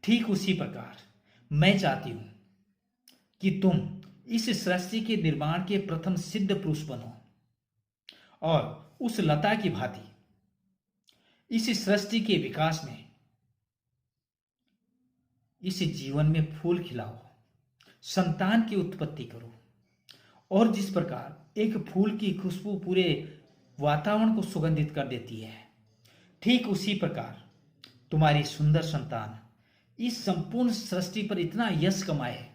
ठीक उसी प्रकार मैं चाहती हूं कि तुम इस सृष्टि के निर्माण के प्रथम सिद्ध पुरुष बनो, और उस लता की भांति इस सृष्टि के विकास में, इस जीवन में फूल खिलाओ, संतान की उत्पत्ति करो। और जिस प्रकार एक फूल की खुशबू पूरे वातावरण को सुगंधित कर देती है, ठीक उसी प्रकार तुम्हारी सुंदर संतान इस संपूर्ण सृष्टि पर इतना यश कमाए,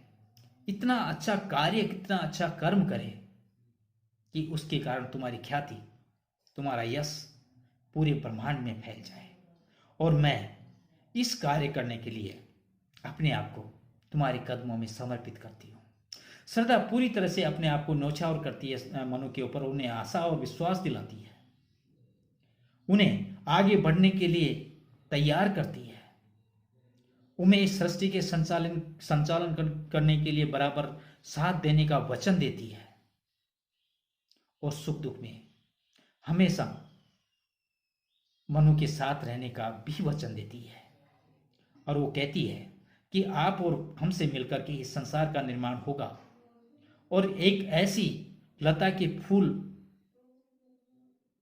इतना अच्छा कार्य, कितना अच्छा कर्म करे कि उसके कारण तुम्हारी ख्याति, तुम्हारा यश पूरे ब्रह्मांड में फैल जाए। और मैं इस कार्य करने के लिए अपने आप को तुम्हारे कदमों में समर्पित करती हूँ। श्रद्धा पूरी तरह से अपने आप को न्यौछावर करती है मनु के ऊपर, उन्हें आशा और विश्वास दिलाती है, उन्हें आगे बढ़ने के लिए तैयार करती है, उन्हें इस सृष्टि के संचालन करने के लिए बराबर साथ देने का वचन देती है, और सुख दुख में हमेशा मनु के साथ रहने का भी वचन देती है। और वो कहती है कि आप और हमसे मिलकर के इस संसार का निर्माण होगा, और एक ऐसी लता के फूल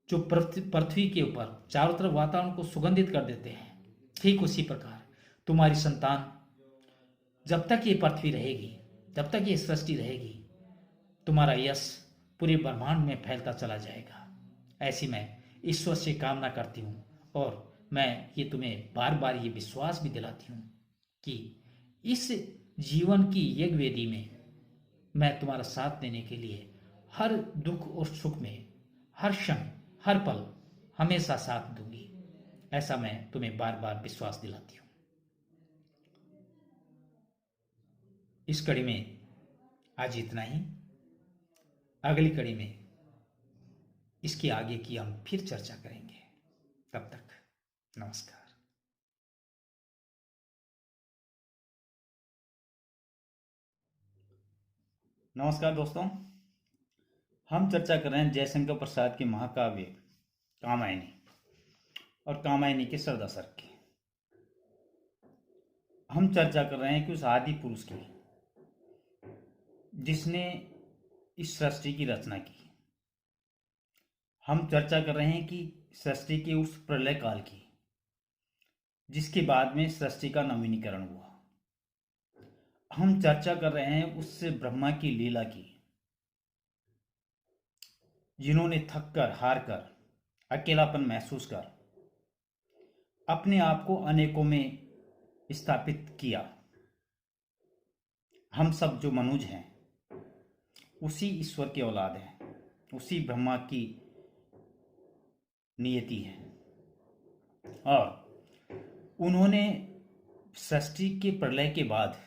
जो पृथ्वी के ऊपर चारों तरफ वातावरण को सुगंधित कर देते हैं, ठीक उसी प्रकार तुम्हारी संतान जब तक ये पृथ्वी रहेगी, जब तक ये सृष्टि रहेगी, तुम्हारा यश पूरे ब्रह्मांड में फैलता चला जाएगा। ऐसी मैं ईश्वर से कामना करती हूँ और मैं ये तुम्हें बार बार ये विश्वास भी दिलाती हूँ कि इस जीवन की यज्ञ वेदी में मैं तुम्हारा साथ देने के लिए हर दुख और सुख में, हर क्षण, हर पल हमेशा साथ दूंगी। ऐसा मैं तुम्हें बार बार विश्वास दिलाती हूँ। इस कड़ी में आज इतना ही। अगली कड़ी में इसके आगे की हम फिर चर्चा करेंगे। तब तक नमस्कार। नमस्कार दोस्तों, हम चर्चा कर रहे हैं जयशंकर प्रसाद के महाकाव्य कामायनी और कामायनी के सरदा सर की। हम चर्चा कर रहे हैं कि उस आदि पुरुष की जिसने इस सृष्टि की रचना की। हम चर्चा कर रहे हैं कि सृष्टि के उस प्रलय काल की जिसके बाद में सृष्टि का नवीनीकरण हुआ। हम चर्चा कर रहे हैं उस ब्रह्मा की लीला की जिन्होंने थक कर, हार कर, अकेलापन महसूस कर अपने आप को अनेकों में स्थापित किया। हम सब जो मनुज हैं उसी ईश्वर के औलाद हैं, उसी ब्रह्मा की नियति है। और उन्होंने सृष्टि के प्रलय के बाद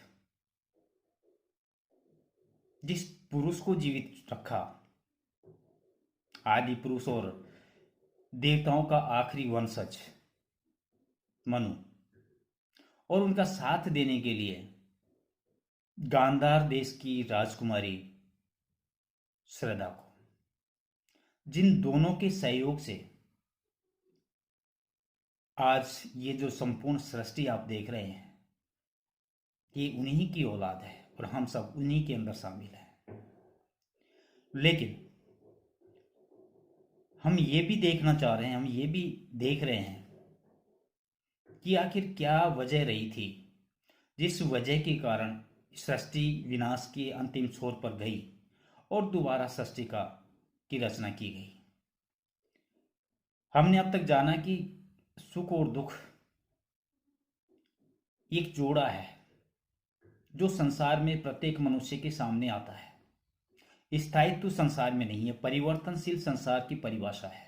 जिस पुरुष को जीवित रखा, आदि पुरुष और देवताओं का आखिरी वंशज मनु, और उनका साथ देने के लिए गांधार देश की राजकुमारी श्रद्धा को, जिन दोनों के सहयोग से आज ये जो संपूर्ण सृष्टि आप देख रहे हैं ये उन्हीं की औलाद है और हम सब उन्हीं के अंदर शामिल हैं। लेकिन हम ये भी देखना चाह रहे हैं, हम ये भी देख रहे हैं कि आखिर क्या वजह रही थी जिस वजह के कारण सृष्टि विनाश के अंतिम छोर पर गई और दोबारा सृष्टि की रचना की गई। हमने अब तक जाना कि सुख और दुख एक जोड़ा है जो संसार में प्रत्येक मनुष्य के सामने आता है। स्थायित्व संसार में नहीं है, परिवर्तनशील संसार की परिभाषा है।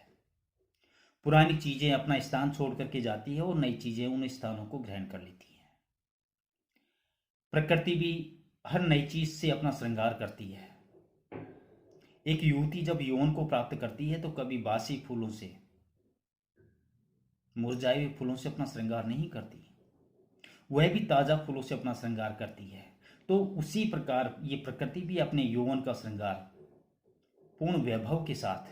पुरानी चीजें अपना स्थान छोड़ करके जाती है और नई चीजें उन स्थानों को ग्रहण कर लेती हैं। प्रकृति भी हर नई चीज से अपना श्रृंगार करती है। एक युवती जब यौवन को प्राप्त करती है तो कभी बासी फूलों से, मुरझाए हुए फूलों से अपना श्रृंगार नहीं करती, वह भी ताजा फूलों से अपना श्रृंगार करती है। तो उसी प्रकार ये प्रकृति भी अपने यौवन का श्रृंगार पूर्ण वैभव के साथ,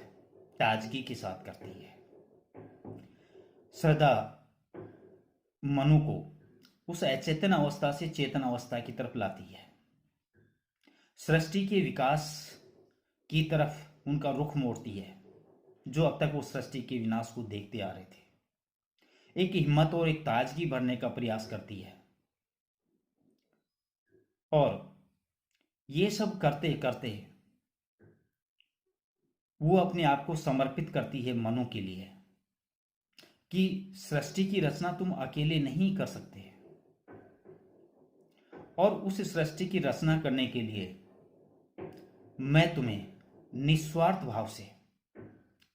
ताजगी के साथ करती है। श्रद्धा मनु को उस अचेतन अवस्था से चेतन अवस्था की तरफ लाती है। सृष्टि के विकास की तरफ उनका रुख मोड़ती है, जो अब तक वो सृष्टि के विनाश को देखते आ रहे थे। एक हिम्मत और एक ताजगी भरने का प्रयास करती है और ये सब करते करते वो अपने आप को समर्पित करती है मनु के लिए कि सृष्टि की रचना तुम अकेले नहीं कर सकते और उस सृष्टि की रचना करने के लिए मैं तुम्हें निस्वार्थ भाव से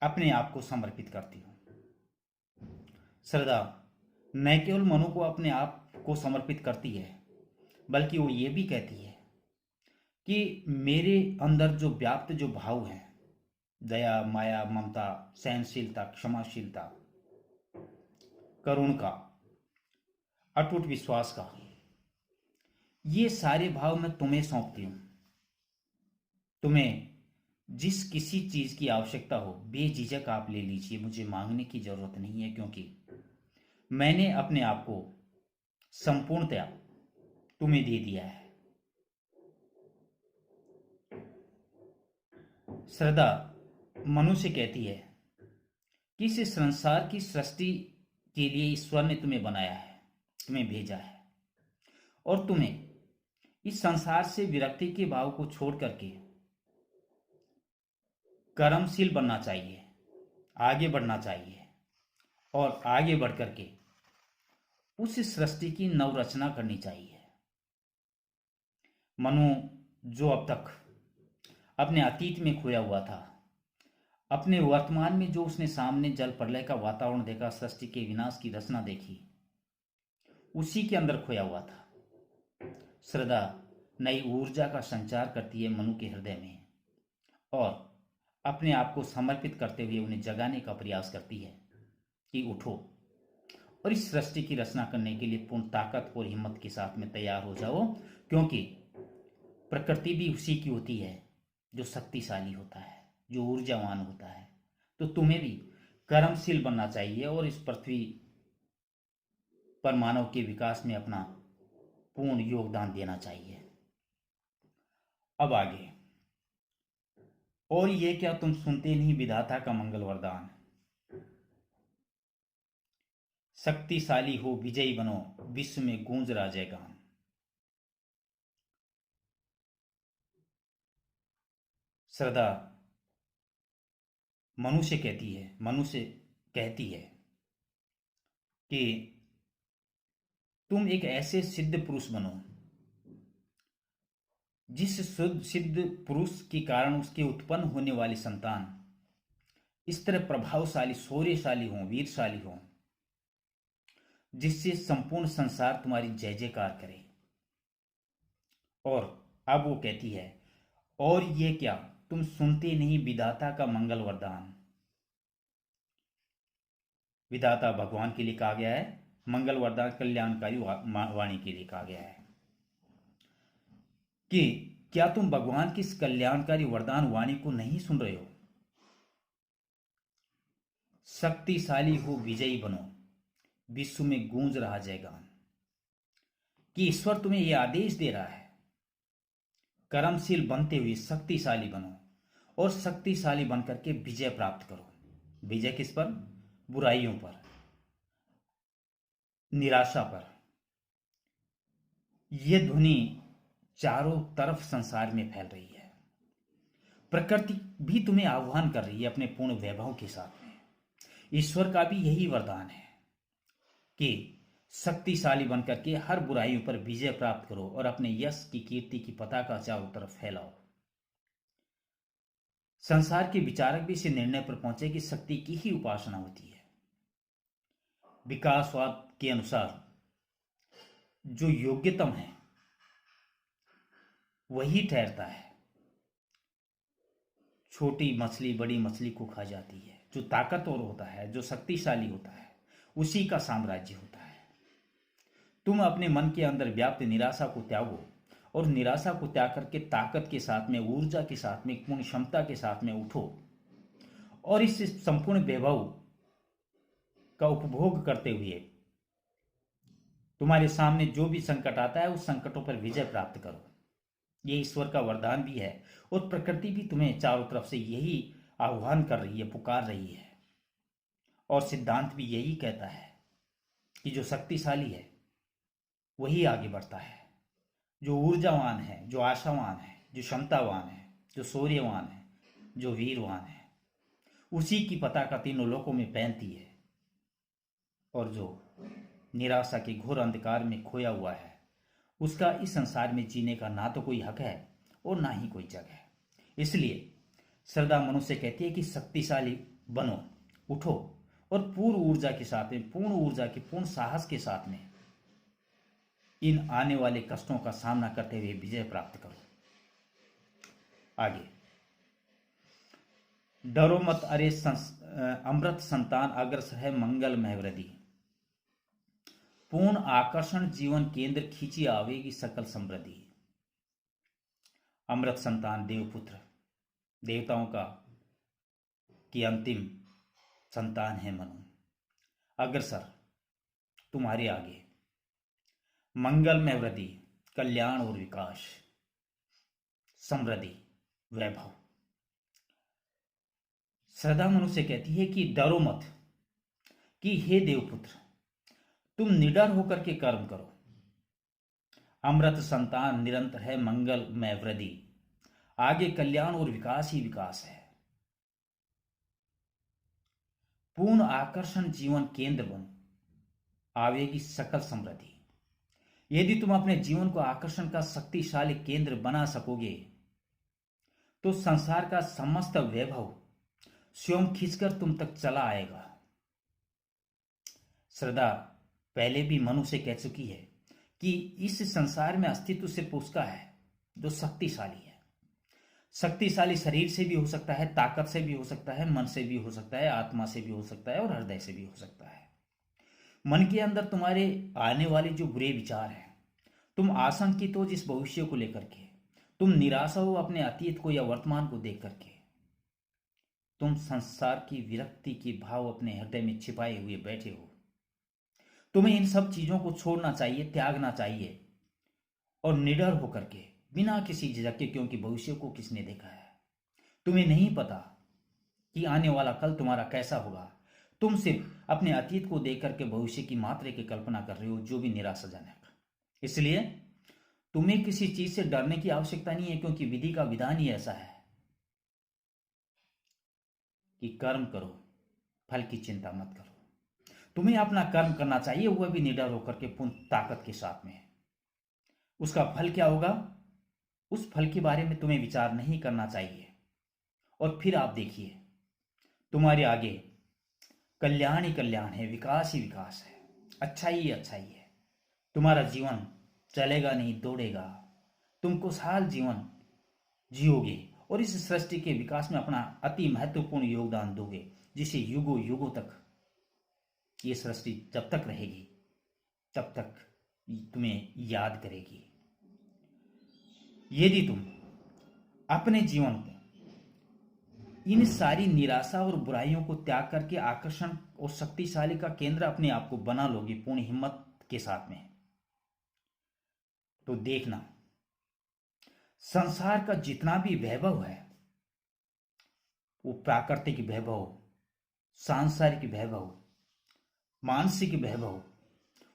अपने आप को समर्पित करती हूं। श्रद्धा न केवल मनु को अपने आप को समर्पित करती है बल्कि वो ये भी कहती है कि मेरे अंदर जो व्याप्त जो भाव हैं, दया, माया, ममता, सहनशीलता, क्षमाशीलता, करुण का, अटूट विश्वास का, ये सारे भाव मैं तुम्हें सौंपती हूं। तुम्हें जिस किसी चीज की आवश्यकता हो बेझिझक आप ले लीजिए, मुझे मांगने की जरूरत नहीं है, क्योंकि मैंने अपने आप को संपूर्णतया तुम्हें दे दिया है। श्रद्धा मनुष्य कहती है कि इस संसार की सृष्टि के लिए ईश्वर ने तुम्हें बनाया है, तुम्हें भेजा है, और तुम्हें इस संसार से विरक्ति के भाव को छोड़ करके कर्मशील बनना चाहिए, आगे बढ़ना चाहिए, और आगे बढ़ करके उस सृष्टि की नवरचना करनी चाहिए। मनु जो अब तक अपने अतीत में खोया हुआ था, अपने वर्तमान में जो उसने सामने जल प्रलय का वातावरण देखा, सृष्टि के विनाश की रचना देखी, उसी के अंदर खोया हुआ था। श्रद्धा नई ऊर्जा का संचार करती है मनु के हृदय में, और अपने आप को समर्पित करते हुए उन्हें जगाने का प्रयास करती है कि उठो और इस सृष्टि की रचना करने के लिए पूर्ण ताकत और हिम्मत के साथ में तैयार हो जाओ, क्योंकि प्रकृति भी उसी की होती है जो शक्तिशाली होता है, जो ऊर्जावान होता है। तो तुम्हें भी कर्मशील बनना चाहिए और इस पृथ्वी पर मानव के विकास में अपना पूर्ण योगदान देना चाहिए। अब आगे, और ये क्या तुम सुनते नहीं विधाता का मंगल वरदान, शक्तिशाली हो विजयी बनो, विश्व में गूंज रहा जयगान। श्रद्धा मनुष्य कहती है कि तुम एक ऐसे सिद्ध पुरुष बनो जिस सिद्ध पुरुष के कारण उसके उत्पन्न होने वाली संतान इस तरह प्रभावशाली, शौर्यशाली हो, वीरशाली हो, जिससे संपूर्ण संसार तुम्हारी जय जयकार करे। और अब वो कहती है, और ये क्या तुम सुनते नहीं विधाता का मंगल वरदान। विधाता भगवान के लिए कहा गया है, मंगल वरदान कल्याणकारी वाणी के लिए कहा गया है कि क्या तुम भगवान की इस कल्याणकारी वरदान वाणी को नहीं सुन रहे हो। शक्तिशाली हो विजयी बनो, विश्व में गूंज रहा जयगान। कि ईश्वर तुम्हें यह आदेश दे रहा है, कर्मशील बनते हुए शक्तिशाली बनो, और शक्तिशाली बनकर के विजय प्राप्त करो। विजय किस पर? बुराइयों पर, निराशा पर। यह ध्वनि चारों तरफ संसार में फैल रही है। प्रकृति भी तुम्हें आह्वान कर रही है अपने पूर्ण वैभव के साथ में। ईश्वर का भी यही वरदान है कि शक्तिशाली बनकर के हर बुराइयों पर विजय प्राप्त करो और अपने यश की, कीर्ति की पताका चारों तरफ फैलाओ। संसार के विचारक भी इस निर्णय पर पहुंचे कि शक्ति की ही उपासना होती है। विकासवाद के अनुसार जो योग्यतम है वही ठहरता है। छोटी मछली बड़ी मछली को खा जाती है। जो ताकतवर होता है, जो शक्तिशाली होता है, उसी का साम्राज्य होता है। तुम अपने मन के अंदर व्याप्त निराशा को त्यागो, और निराशा को त्याग करके ताकत के साथ में, ऊर्जा के साथ में, पूर्ण क्षमता के साथ में उठो, और इस संपूर्ण वैभव का उपभोग करते हुए तुम्हारे सामने जो भी संकट आता है उस संकटों पर विजय प्राप्त करो। ये ईश्वर का वरदान भी है, और प्रकृति भी तुम्हें चारों तरफ से यही आह्वान कर रही है, पुकार रही है। और सिद्धांत भी यही कहता है कि जो शक्तिशाली है वही आगे बढ़ता है, जो ऊर्जावान है, जो आशावान है, जो क्षमतावान है, जो शौर्यवान है, जो वीरवान है, उसी की पताका तीनों लोकों में पहनती है। और जो निराशा के घोर अंधकार में खोया हुआ है, उसका इस संसार में जीने का ना तो कोई हक है और ना ही कोई जगह है। इसलिए श्रद्धा मनुष्य कहती है कि शक्तिशाली बनो, उठो, और पूर्ण ऊर्जा के साथ में, पूर्ण ऊर्जा के, पूर्ण साहस के साथ में इन आने वाले कष्टों का सामना करते हुए विजय प्राप्त करो। आगे, डरो मत अरे अमृत संतान, अग्रसर है मंगलमय वृद्धि। पूर्ण आकर्षण जीवन केंद्र, खींची आवेगी सकल समृद्धि। अमृत संतान, देवपुत्र, देवताओं का की अंतिम संतान है मनु। अग्रसर, तुम्हारे आगे मंगलमय वृद्धि, कल्याण और विकास, समृद्धि, वैभव। श्रद्धा मनुष्य कहती है कि डरो मत, कि हे देवपुत्र तुम निडर होकर के कर्म करो। अमृत संतान निरंतर है मंगल में वृद्धि, आगे कल्याण और विकास ही विकास है। पूर्ण आकर्षण जीवन केंद्र बन, आवेगी सकल समृद्धि। यदि तुम अपने जीवन को आकर्षण का शक्तिशाली केंद्र बना सकोगे तो संसार का समस्त वैभव स्वयं खींचकर तुम तक चला आएगा। श्रद्धा पहले भी मनु से कह चुकी है कि इस संसार में अस्तित्व सिर्फ उसका है जो शक्तिशाली है। शक्तिशाली शरीर से भी हो सकता है, ताकत से भी हो सकता है, मन से भी हो सकता है, आत्मा से भी हो सकता है और हृदय से भी हो सकता है। मन के अंदर तुम्हारे आने वाले जो बुरे विचार हैं, तुम आशंकित हो जिस भविष्य को लेकर के, तुम निराशा हो अपने अतीत को या वर्तमान को देख करके, तुम संसार की विरक्ति के भाव अपने हृदय में छिपाए हुए बैठे हो। तुम्हें इन सब चीजों को छोड़ना चाहिए, त्यागना चाहिए और निडर होकर के बिना किसी झिझक के, क्योंकि भविष्य को किसने देखा है। तुम्हें नहीं पता कि आने वाला कल तुम्हारा कैसा होगा। तुम सिर्फ अपने अतीत को देख करके भविष्य की मात्रा की कल्पना कर रहे हो, जो भी निराशाजनक। इसलिए तुम्हें किसी चीज से डरने की आवश्यकता नहीं है, क्योंकि विधि का विधान ही ऐसा है कि कर्म करो, फल की चिंता मत करो। तुम्हें अपना कर्म करना चाहिए, वह भी निडर होकर के, पूर्ण ताकत के साथ में। उसका फल क्या होगा, उस फल के बारे में तुम्हें विचार नहीं करना चाहिए। और फिर आप देखिए, तुम्हारे आगे कल्याण ही कल्याण है, विकास ही विकास है, अच्छाई ही अच्छाई है। तुम्हारा जीवन चलेगा नहीं, दौड़ेगा। तुम खुशहाल जीवन जियोगे और इस सृष्टि के विकास में अपना अति महत्वपूर्ण योगदान दोगे, जिसे युगों युगों तक ये सृष्टि जब तक रहेगी तब तक तुम्हें याद करेगी। यदि तुम अपने जीवन को इन सारी निराशा और बुराइयों को त्याग करके आकर्षण और शक्तिशाली का केंद्र अपने आप को बना लोगे पूर्ण हिम्मत के साथ में, तो देखना संसार का जितना भी वैभव है, वो प्राकृतिक वैभव, सांसारिक वैभव, मानसिक वैभव,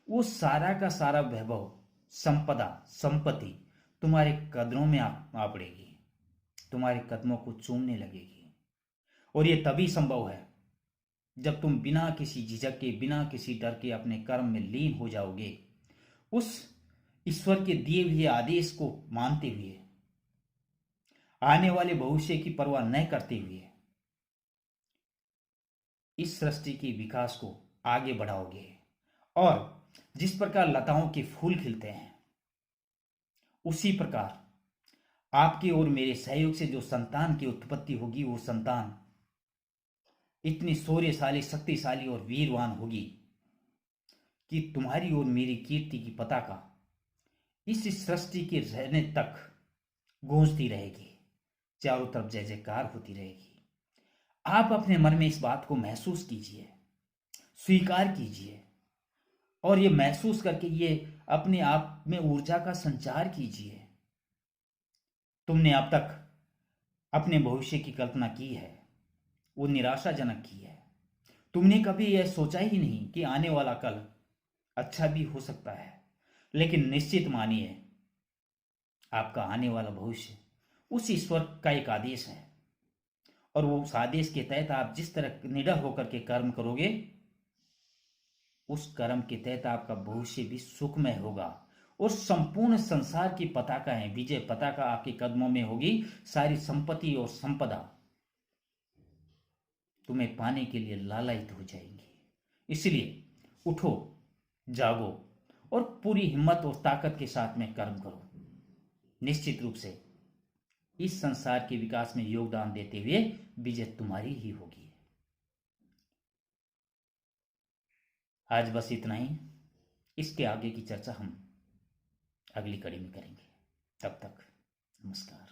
वो सारा का सारा वैभव, संपदा, संपत्ति तुम्हारे कदमों में आ पड़ेगी, तुम्हारे कदमों को चूमने लगेगी। और ये तभी संभव है जब तुम बिना किसी झिझक के, बिना किसी डर के अपने कर्म में लीन हो जाओगे, उस ईश्वर के दिए हुए आदेश को मानते हुए, आने वाले भविष्य की परवाह न करते हुए इस सृष्टि के विकास को आगे बढ़ाओगे। और जिस प्रकार लताओं के फूल खिलते हैं, उसी प्रकार आपके और मेरे सहयोग से जो संतान की उत्पत्ति होगी, वो संतान इतनी शौर्यशाली, शक्तिशाली और वीरवान होगी कि तुम्हारी और मेरी कीर्ति की पताका इस सृष्टि के रहने तक गूंजती रहेगी, चारों तरफ जय जयकार होती रहेगी। आप अपने मन में इस बात को महसूस कीजिए, स्वीकार कीजिए और ये महसूस करके ये अपने आप में ऊर्जा का संचार कीजिए। तुमने अब तक अपने भविष्य की कल्पना की है, वो निराशाजनक की है। तुमने कभी यह सोचा ही नहीं कि आने वाला कल अच्छा भी हो सकता है। लेकिन निश्चित मानिए, आपका आने वाला भविष्य उस ईश्वर का एक आदेश है, और वो उस आदेश के तहत आप जिस तरह निडर होकर के कर्म करोगे, उस कर्म के तहत आपका भविष्य भी सुखमय होगा। और संपूर्ण संसार की पताका है, विजय पताका आपके कदमों में होगी। सारी संपत्ति और संपदा तुम्हें पाने के लिए लालायित हो जाएंगी। इसलिए उठो, जागो और पूरी हिम्मत और ताकत के साथ में कर्म करो। निश्चित रूप से इस संसार के विकास में योगदान देते हुए विजय तुम्हारी ही होगी। आज बस इतना ही। इसके आगे की चर्चा हम अगली कड़ी में करेंगे। तब तक नमस्कार।